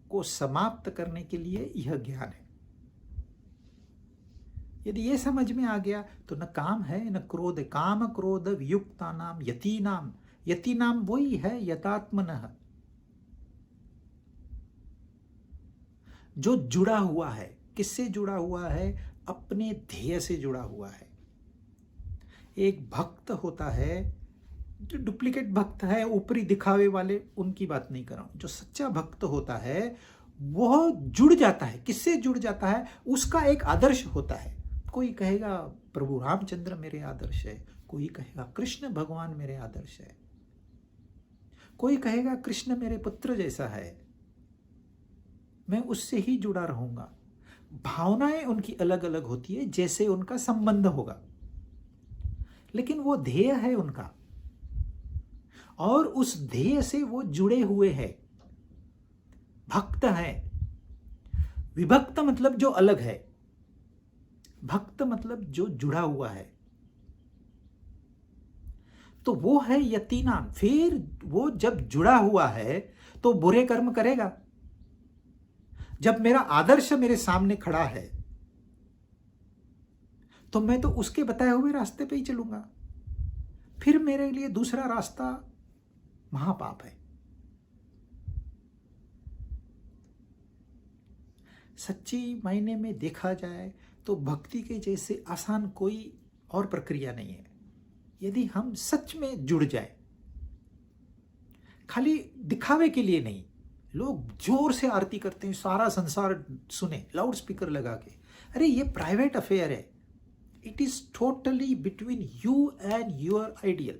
को समाप्त करने के लिए यह ज्ञान है। यदि यह समझ में आ गया तो न काम है न क्रोध। काम क्रोध वियुक्ता नाम यति नाम, यति नाम वही है यतात्मनः, जो जुड़ा हुआ है। किससे जुड़ा हुआ है? अपने ध्येय से जुड़ा हुआ है। एक भक्त होता है, जो डुप्लीकेट भक्त है, ऊपरी दिखावे वाले, उनकी बात नहीं कर रहा हूं। जो सच्चा भक्त होता है वह जुड़ जाता है। किससे जुड़ जाता है? उसका एक आदर्श होता है। कोई कहेगा प्रभु रामचंद्र मेरे आदर्श है, कोई कहेगा कृष्ण भगवान मेरे आदर्श है, कोई कहेगा कृष्ण मेरे पुत्र जैसा है, मैं उससे ही जुड़ा रहूंगा। भावनाएं उनकी अलग अलग होती है, जैसे उनका संबंध होगा, लेकिन वो ध्येय है उनका, और उस ध्येय से वो जुड़े हुए हैं। भक्त है। विभक्त मतलब जो अलग है, भक्त मतलब जो जुड़ा हुआ है। तो वो है यतीनाम। फिर वो जब जुड़ा हुआ है तो बुरे कर्म करेगा। जब मेरा आदर्श मेरे सामने खड़ा है तो मैं तो उसके बताए हुए रास्ते पे ही चलूंगा। फिर मेरे लिए दूसरा रास्ता महापाप है। सच्ची मायने में देखा जाए तो भक्ति के जैसे आसान कोई और प्रक्रिया नहीं है। यदि हम सच में जुड़ जाए, खाली दिखावे के लिए नहीं। लोग जोर से आरती करते हैं, सारा संसार सुने लाउड स्पीकर लगा के। अरे ये प्राइवेट अफेयर है। It is totally between you and your ideal.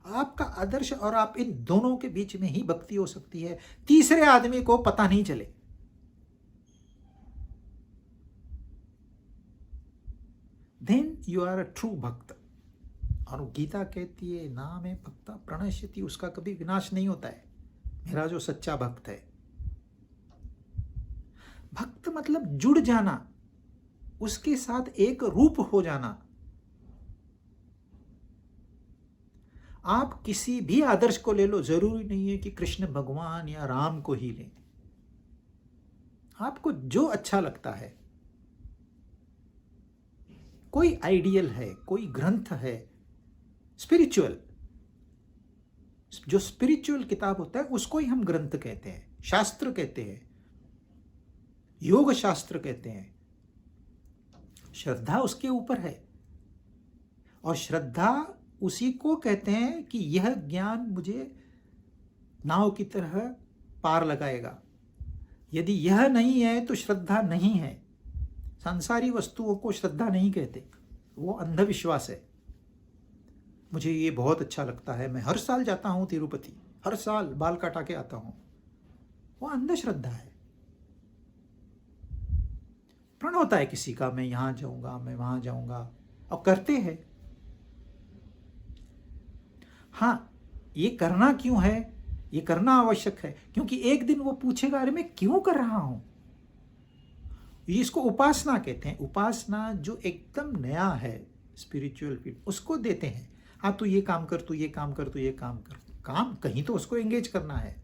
आपका आदर्श और आप, इन दोनों के बीच में ही भक्ति हो सकती है, तीसरे आदमी को पता नहीं चले। Then you are a true bhakt. और गीता कहती है नाम है भक्ता प्रणश्यति, उसका कभी विनाश नहीं होता है। मेरा जो सच्चा भक्त है, भक्त मतलब जुड़ जाना, उसके साथ एक रूप हो जाना। आप किसी भी आदर्श को ले लो, जरूरी नहीं है कि कृष्ण भगवान या राम को ही लें। आपको जो अच्छा लगता है, कोई आइडियल है, कोई ग्रंथ है स्पिरिचुअल, जो स्पिरिचुअल किताब होता है उसको ही हम ग्रंथ कहते हैं, शास्त्र कहते हैं, योग शास्त्र कहते हैं। श्रद्धा उसके ऊपर है, और श्रद्धा उसी को कहते हैं कि यह ज्ञान मुझे नाव की तरह पार लगाएगा। यदि यह नहीं है तो श्रद्धा नहीं है। सांसारी वस्तुओं को श्रद्धा नहीं कहते, वो अंधविश्वास है। मुझे ये बहुत अच्छा लगता है, मैं हर साल जाता हूँ तिरुपति, हर साल बाल कटा के आता हूँ, वो अंधश्रद्धा है। प्रण होता है किसी का, मैं यहाँ जाऊंगा, मैं वहां जाऊंगा, और करते हैं। हाँ, ये करना क्यों है? ये करना आवश्यक है क्योंकि एक दिन वो पूछेगा, अरे मैं क्यों कर रहा हूं। ये इसको उपासना कहते हैं। उपासना जो एकदम नया है स्पिरिचुअल फील्ड, उसको देते हैं। हाँ, तू ये काम कर, तू ये काम कर, तू ये काम कर। काम कहीं तो उसको एंगेज करना है।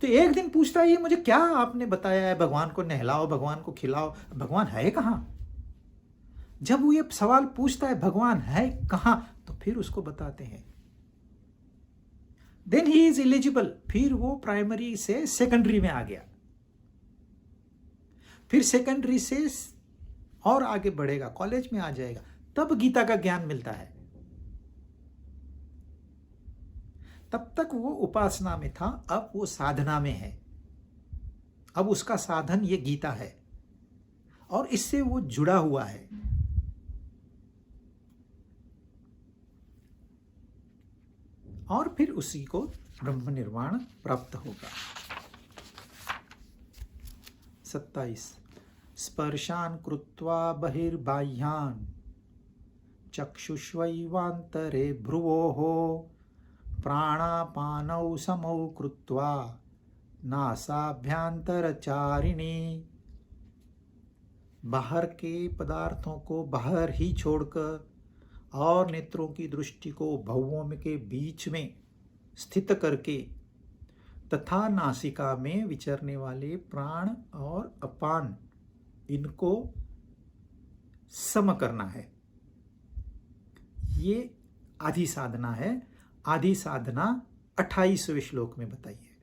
तो एक दिन पूछता है, ये मुझे क्या आपने बताया है, भगवान को नहलाओ, भगवान को खिलाओ, भगवान है कहाँ? जब वो ये सवाल पूछता है भगवान है कहाँ, तो फिर उसको बताते हैं। Then he is eligible. फिर वो प्राइमरी से सेकेंडरी में आ गया, फिर सेकेंडरी से और आगे बढ़ेगा, कॉलेज में आ जाएगा, तब गीता का ज्ञान मिलता है। तब तक वो उपासना में था, अब वो साधना में है। अब उसका साधन ये गीता है और इससे वो जुड़ा हुआ है। और फिर उसी को ब्रह्म निर्वाण प्राप्त होगा। 27 स्पर्शान कृत्वा बहिर्बाह्यान चक्षुष्वैवान्तरे भ्रुवोः प्राणापानौ समौ कृत्वा नासाभ्यंतरचारिणी। बाहर के पदार्थों को बाहर ही छोड़कर और नेत्रों की दृष्टि को भौवों के बीच में स्थित करके तथा नासिका में विचरने वाले प्राण और अपान, इनको सम करना है। ये आधी साधना है। आधी साधना 28वें श्लोक में बताई है।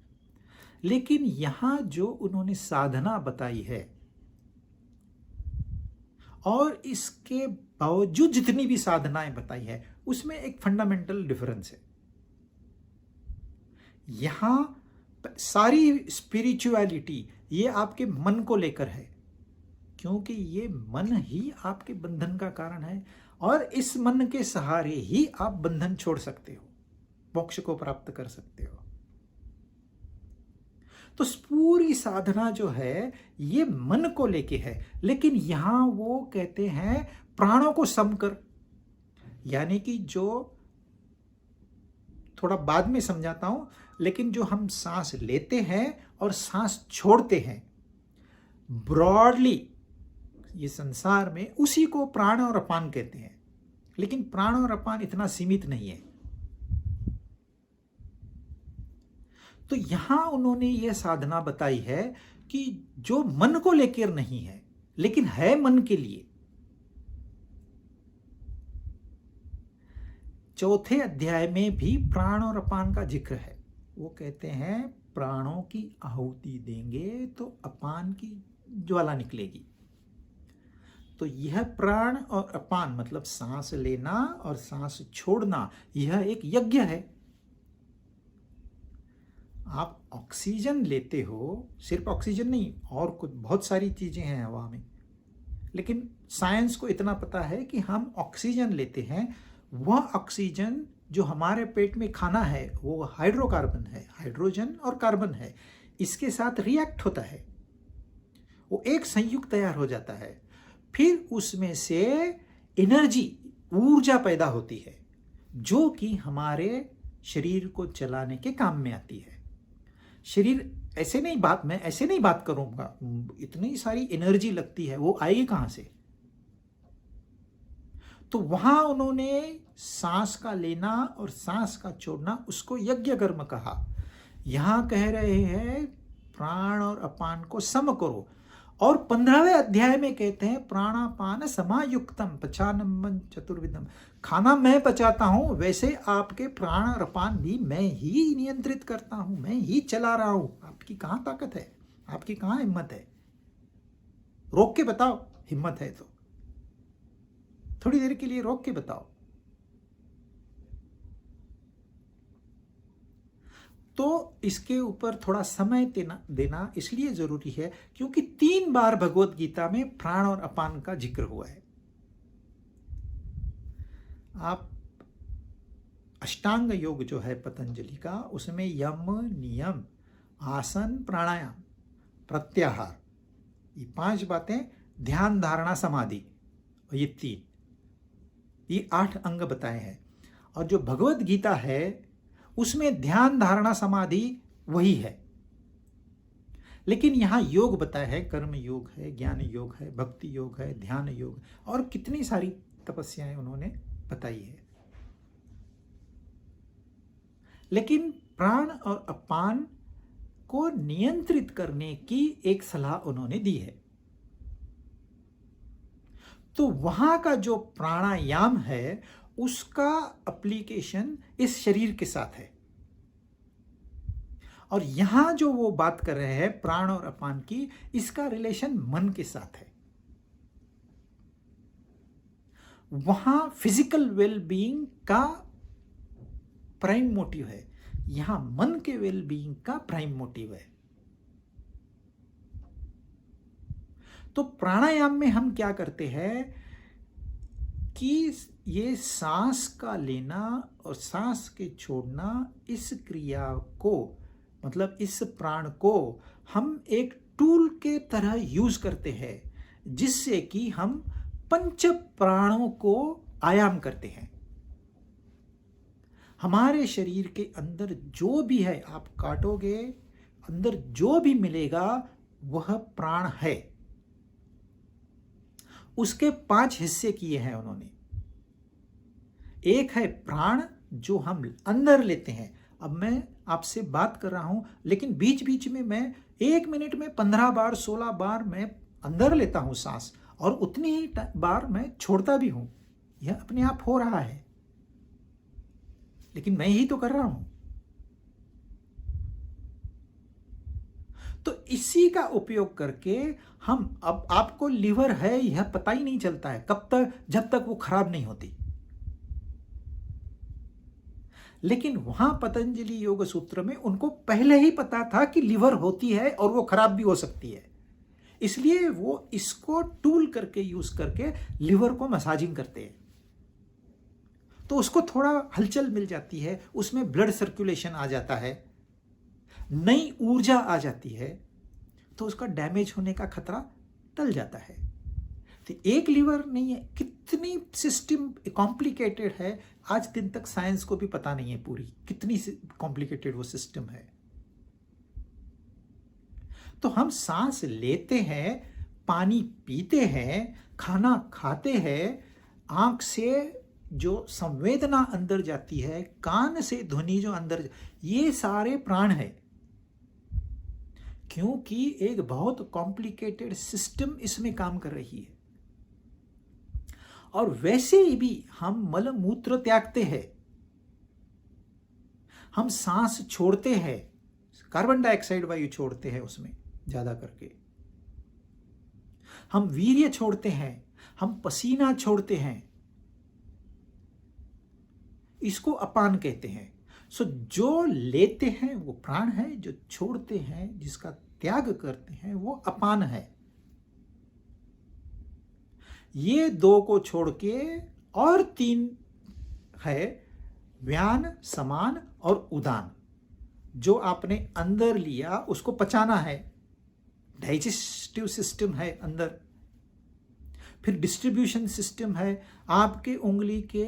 लेकिन यहां जो उन्होंने साधना बताई है और इसके बावजूद जितनी भी साधनाएं बताई है, उसमें एक फंडामेंटल डिफरेंस है। यहां सारी स्पिरिचुअलिटी ये आपके मन को लेकर है, क्योंकि ये मन ही आपके बंधन का कारण है और इस मन के सहारे ही आप बंधन छोड़ सकते हो, मोक्ष को प्राप्त कर सकते हो। तो पूरी साधना जो है ये मन को लेके है। लेकिन यहां वो कहते हैं प्राणों को सम कर, यानी कि जो थोड़ा बाद में समझाता हूं, लेकिन जो हम सांस लेते हैं और सांस छोड़ते हैं ब्रॉडली ये संसार में, उसी को प्राण और अपान कहते हैं। लेकिन प्राण और अपान इतना सीमित नहीं है। तो यहां उन्होंने यह साधना बताई है कि जो मन को लेकर नहीं है लेकिन है मन के लिए, चौथे अध्याय में भी प्राण और अपान का जिक्र है। वो कहते हैं प्राणों की आहुति देंगे तो अपान की ज्वाला निकलेगी। तो यह प्राण और अपान मतलब सांस लेना और सांस छोड़ना, यह एक यज्ञ है। आप ऑक्सीजन लेते हो, सिर्फ ऑक्सीजन नहीं, और कुछ बहुत सारी चीजें हैं हवा में, लेकिन साइंस को इतना पता है कि हम ऑक्सीजन लेते हैं, वह ऑक्सीजन जो हमारे पेट में खाना है वो हाइड्रोकार्बन है, हाइड्रोजन और कार्बन है, इसके साथ रिएक्ट होता है, वो एक संयुक्त तैयार हो जाता है, फिर उसमें से एनर्जी, ऊर्जा पैदा होती है जो कि हमारे शरीर को चलाने के काम में आती है। शरीर मैं ऐसे नहीं बात करूंगा, इतनी सारी एनर्जी लगती है, वो आएगी कहां से? तो वहां उन्होंने सांस का लेना और सांस का छोड़ना, उसको यज्ञ कर्म कहा। यहां कह रहे हैं प्राण और अपान को सम करो, और 15वें अध्याय में कहते हैं प्राणापान समायुक्तम पचानम चतुर्विधम, खाना मैं पचाता हूं, वैसे आपके प्राण और अपान भी मैं ही नियंत्रित करता हूं, मैं ही चला रहा हूं। आपकी कहां ताकत है? आपकी कहां हिम्मत है? रोक के बताओ, हिम्मत है तो थोड़ी देर के लिए रोक के बताओ। तो इसके ऊपर थोड़ा समय देना इसलिए जरूरी है क्योंकि 3 बार भगवत गीता में प्राण और अपान का जिक्र हुआ है। आप अष्टांग योग जो है पतंजलि का, उसमें यम, नियम, आसन, प्राणायाम, प्रत्याहार, ये 5 बातें, ध्यान, धारणा, समाधि, और ये 3, ये 8 अंग बताए हैं। और जो भगवत गीता है उसमें ध्यान, धारणा, समाधि वही है, लेकिन यहां योग बताया है, कर्म योग है, ज्ञान योग है, भक्ति योग है, ध्यान योग, और कितनी सारी तपस्याएं उन्होंने बताई है। लेकिन प्राण और अपान को नियंत्रित करने की एक सलाह उन्होंने दी है। तो वहां का जो प्राणायाम है उसका एप्लीकेशन इस शरीर के साथ है, और यहां जो वो बात कर रहे हैं प्राण और अपान की, इसका रिलेशन मन के साथ है। वहां फिजिकल वेलबीइंग का प्राइम मोटिव है, यहां मन के वेलबीइंग का प्राइम मोटिव है। तो प्राणायाम में हम क्या करते हैं कि ये सांस का लेना और सांस के छोड़ना, इस क्रिया को मतलब इस प्राण को हम एक टूल के तरह यूज करते हैं, जिससे कि हम पंच प्राणों को आयाम करते हैं। हमारे शरीर के अंदर जो भी है, आप काटोगे, अंदर जो भी मिलेगा वह प्राण है। उसके 5 हिस्से किए हैं उन्होंने। एक है प्राण जो हम अंदर लेते हैं। अब मैं आपसे बात कर रहा हूं, लेकिन बीच बीच में मैं 1 मिनट में 15 बार 16 बार मैं अंदर लेता हूं सांस, और उतनी ही बार मैं छोड़ता भी हूं। यह अपने आप हो रहा है, लेकिन मैं ही तो कर रहा हूं। तो इसी का उपयोग करके हम, अब आपको लिवर है यह पता ही नहीं चलता है कब तक, जब तक वो खराब नहीं होती। लेकिन वहां पतंजलि योग सूत्र में उनको पहले ही पता था कि लिवर होती है और वो खराब भी हो सकती है, इसलिए वो इसको टूल करके यूज करके लिवर को मसाजिंग करते हैं। तो उसको थोड़ा हलचल मिल जाती है, उसमें ब्लड सर्कुलेशन आ जाता है, नई ऊर्जा आ जाती है, तो उसका डैमेज होने का खतरा टल जाता है। तो एक लीवर नहीं है, कितनी सिस्टम कॉम्प्लिकेटेड है, आज दिन तक साइंस को भी पता नहीं है पूरी कितनी कॉम्प्लिकेटेड वो सिस्टम है। तो हम सांस लेते हैं, पानी पीते हैं, खाना खाते हैं, आंख से जो संवेदना अंदर जाती है, कान से ध्वनि जो अंदर, ये सारे प्राण है, क्योंकि एक बहुत कॉम्प्लिकेटेड सिस्टम इसमें काम कर रही है। और वैसे ही भी हम मल मूत्र त्यागते हैं, हम सांस छोड़ते हैं, कार्बन डाइऑक्साइड वायु छोड़ते हैं उसमें ज्यादा करके। हम वीर्य छोड़ते हैं, हम पसीना छोड़ते हैं, इसको अपान कहते हैं। सो जो लेते हैं वो प्राण है, जो छोड़ते हैं, जिसका त्याग करते हैं वो अपान है। ये दो को छोड़ के और तीन है, व्यान, समान और उदान। जो आपने अंदर लिया उसको पचाना है, डाइजेस्टिव सिस्टम है अंदर। फिर डिस्ट्रीब्यूशन सिस्टम है, आपके उंगली के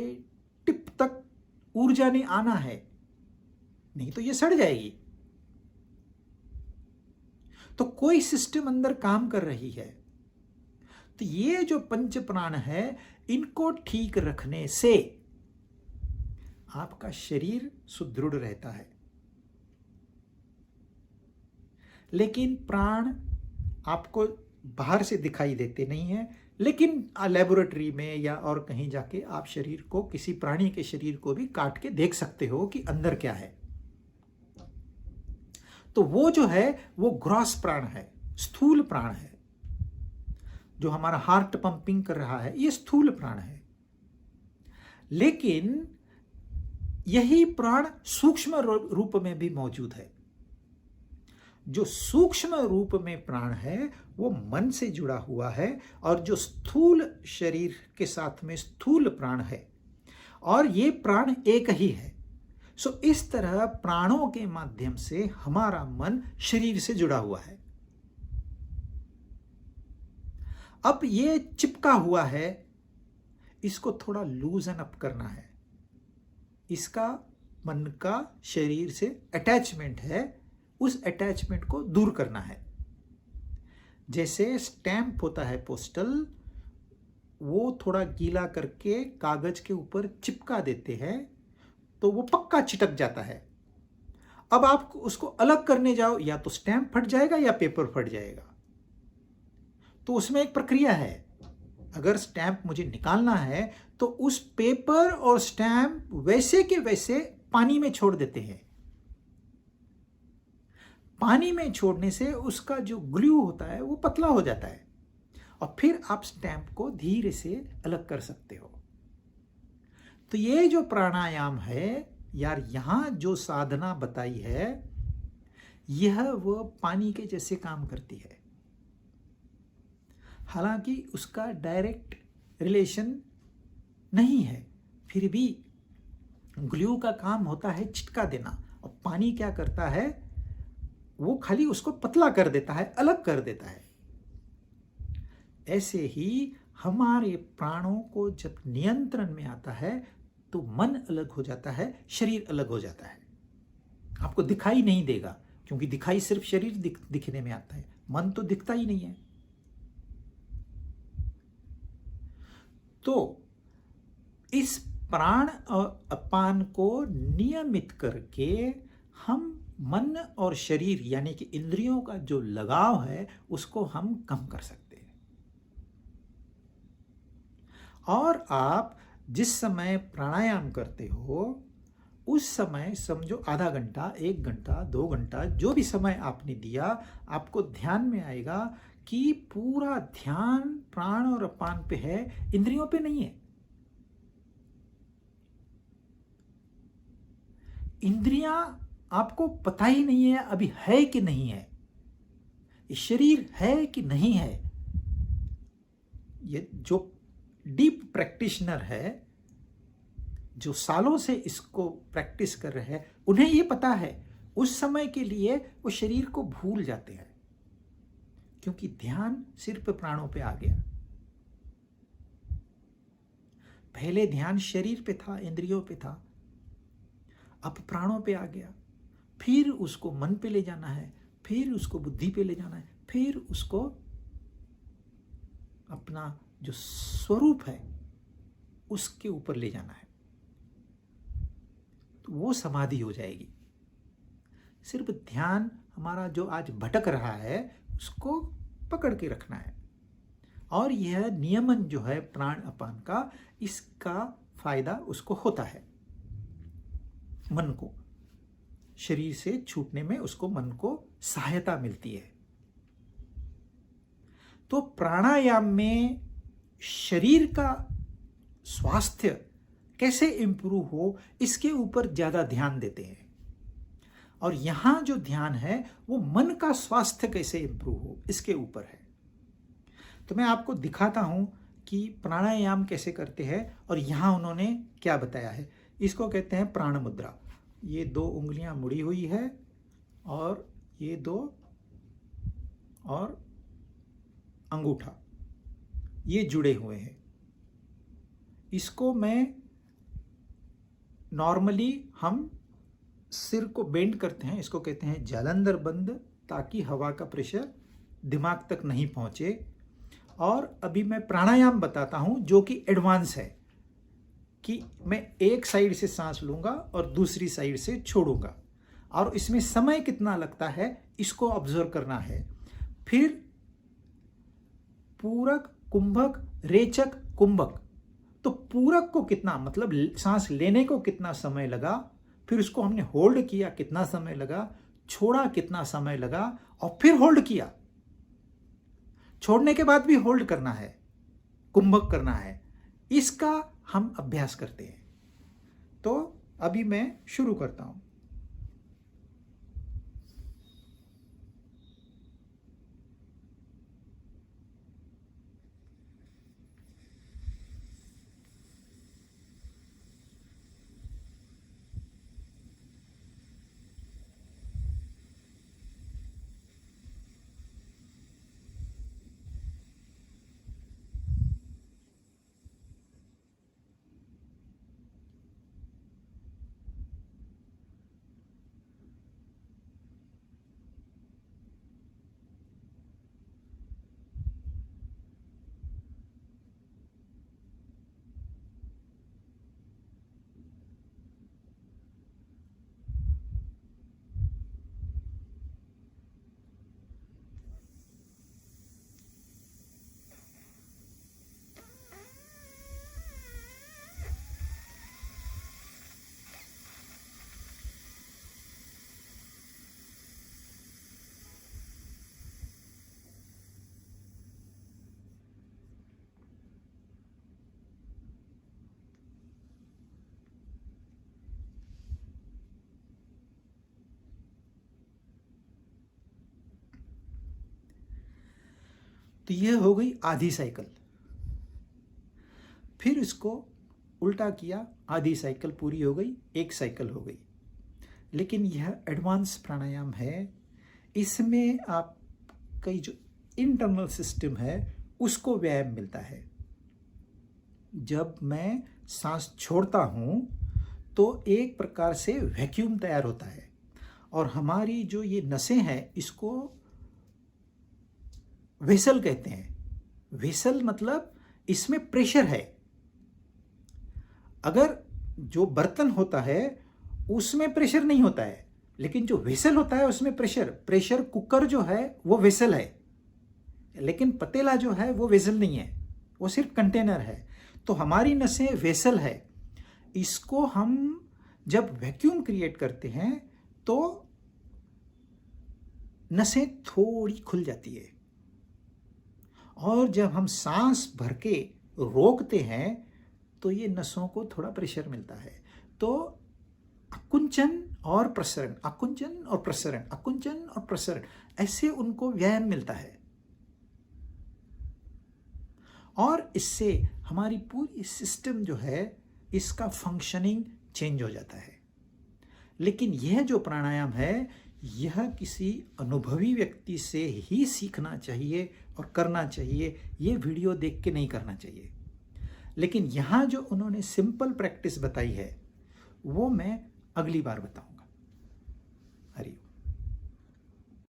टिप तक ऊर्जा नहीं आना है, नहीं तो ये सड़ जाएगी। तो कोई सिस्टम अंदर काम कर रही है। तो ये जो पंच प्राण है, इनको ठीक रखने से आपका शरीर सुदृढ़ रहता है। लेकिन प्राण आपको बाहर से दिखाई देते नहीं है, लेकिन लेबोरेटरी में या और कहीं जाके आप शरीर को, किसी प्राणी के शरीर को भी काट के देख सकते हो कि अंदर क्या है। तो वो जो है वो ग्रॉस प्राण है, स्थूल प्राण है। जो हमारा हार्ट पंपिंग कर रहा है ये स्थूल प्राण है। लेकिन यही प्राण सूक्ष्म रूप में भी मौजूद है। जो सूक्ष्म रूप में प्राण है वो मन से जुड़ा हुआ है, और जो स्थूल शरीर के साथ में स्थूल प्राण है, और ये प्राण एक ही है। सो इस तरह प्राणों के माध्यम से हमारा मन शरीर से जुड़ा हुआ है। अब ये चिपका हुआ है, इसको थोड़ा लूजन अप करना है। इसका मन का शरीर से अटैचमेंट है, उस अटैचमेंट को दूर करना है। जैसे स्टैंप होता है पोस्टल, वो थोड़ा गीला करके कागज के ऊपर चिपका देते हैं तो वो पक्का चिटक जाता है। अब आप उसको अलग करने जाओ, या तो स्टैंप फट जाएगा या पेपर फट जाएगा। तो उसमें एक प्रक्रिया है। अगर स्टैंप मुझे निकालना है तो उस पेपर और स्टैंप वैसे के वैसे पानी में छोड़ देते हैं। पानी में छोड़ने से उसका जो ग्लू होता है वो पतला हो जाता है, और फिर आप स्टैंप को धीरे से अलग कर सकते हो। तो ये जो प्राणायाम है यार, यहां जो साधना बताई है, यह वो पानी के जैसे काम करती है। हालांकि उसका डायरेक्ट रिलेशन नहीं है, फिर भी ग्लू का काम होता है चिटका देना, और पानी क्या करता है, वो खाली उसको पतला कर देता है, अलग कर देता है। ऐसे ही हमारे प्राणों को जब नियंत्रण में आता है तो मन अलग हो जाता है, शरीर अलग हो जाता है। आपको दिखाई नहीं देगा, क्योंकि दिखाई सिर्फ शरीर दिखने में आता है, मन तो दिखता ही नहीं है। तो इस प्राण और अपान को नियमित करके हम मन और शरीर यानी कि इंद्रियों का जो लगाव है उसको हम कम कर सकते हैं। और आप जिस समय प्राणायाम करते हो उस समय समझो आधा घंटा, 1 घंटा, 2 घंटा, जो भी समय आपने दिया, आपको ध्यान में आएगा कि पूरा ध्यान प्राण और अपान पे है, इंद्रियों पे नहीं है। इंद्रियां आपको पता ही नहीं है अभी है कि नहीं है, ये शरीर है कि नहीं है। ये जो डीप प्रैक्टिशनर है, जो सालों से इसको प्रैक्टिस कर रहे हैं, उन्हें ये पता है। उस समय के लिए वो शरीर को भूल जाते हैं, क्योंकि ध्यान सिर्फ प्राणों पे आ गया। पहले ध्यान शरीर पे था, इंद्रियों पे था, अब प्राणों पे आ गया। फिर उसको मन पे ले जाना है, फिर उसको बुद्धि पे ले जाना है, फिर उसको अपना जो स्वरूप है उसके ऊपर ले जाना है, तो वो समाधि हो जाएगी। सिर्फ ध्यान हमारा जो आज भटक रहा है उसको पकड़ के रखना है। और यह नियमन जो है प्राण अपान का, इसका फायदा उसको होता है मन को। शरीर से छूटने में उसको मन को सहायता मिलती है। तो प्राणायाम में शरीर का स्वास्थ्य कैसे इंप्रूव हो इसके ऊपर ज्यादा ध्यान देते हैं, और यहां जो ध्यान है वो मन का स्वास्थ्य कैसे इंप्रूव हो इसके ऊपर है। तो मैं आपको दिखाता हूं कि प्राणायाम कैसे करते हैं, और यहां उन्होंने क्या बताया है। इसको कहते हैं प्राण मुद्रा। ये 2 उंगलियां मुड़ी हुई है और ये 2 और अंगूठा ये जुड़े हुए हैं। इसको मैं नॉर्मली हम सिर को बेंड करते हैं, इसको कहते हैं जालंधर बंद, ताकि हवा का प्रेशर दिमाग तक नहीं पहुंचे। और अभी मैं प्राणायाम बताता हूं जो कि एडवांस है, कि मैं एक साइड से सांस लूंगा और दूसरी साइड से छोड़ूंगा, और इसमें समय कितना लगता है इसको ऑब्जर्व करना है। फिर पूरक, कुंभक, रेचक, कुंभक। तो पूरक को कितना, मतलब सांस लेने को कितना समय लगा, फिर उसको हमने होल्ड किया कितना समय लगा, छोड़ा कितना समय लगा, और फिर होल्ड किया, छोड़ने के बाद भी होल्ड करना है, कुंभक करना है। इसका हम अभ्यास करते हैं। तो अभी मैं शुरू करता हूं। तो यह हो गई आधी साइकिल। फिर इसको उल्टा किया, आधी साइकिल पूरी हो गई, एक साइकिल हो गई। लेकिन यह एडवांस प्राणायाम है, इसमें आप कई जो इंटरनल सिस्टम है उसको व्यायाम मिलता है। जब मैं सांस छोड़ता हूं तो एक प्रकार से वैक्यूम तैयार होता है, और हमारी जो ये नसें हैं इसको वेसल कहते हैं। वेसल मतलब इसमें प्रेशर है। अगर जो बर्तन होता है उसमें प्रेशर नहीं होता है, लेकिन जो वेसल होता है उसमें प्रेशर कुकर जो है वो वेसल है, लेकिन पतीला जो है वो वेसल नहीं है, वो सिर्फ कंटेनर है। तो हमारी नसें वेसल है। इसको हम जब वैक्यूम क्रिएट करते हैं तो नसें थोड़ी खुल जाती है, और जब हम सांस भर के रोकते हैं तो ये नसों को थोड़ा प्रेशर मिलता है। तो आकुंचन और प्रसरण, आकुंचन और प्रसरण, आकुंचन और प्रसरण, ऐसे उनको व्यायाम मिलता है, और इससे हमारी पूरी सिस्टम जो है इसका फंक्शनिंग चेंज हो जाता है। लेकिन यह जो प्राणायाम है यह किसी अनुभवी व्यक्ति से ही सीखना चाहिए और करना चाहिए, ये वीडियो देख के नहीं करना चाहिए। लेकिन यहाँ जो उन्होंने सिंपल प्रैक्टिस बताई है वो मैं अगली बार बताऊंगा।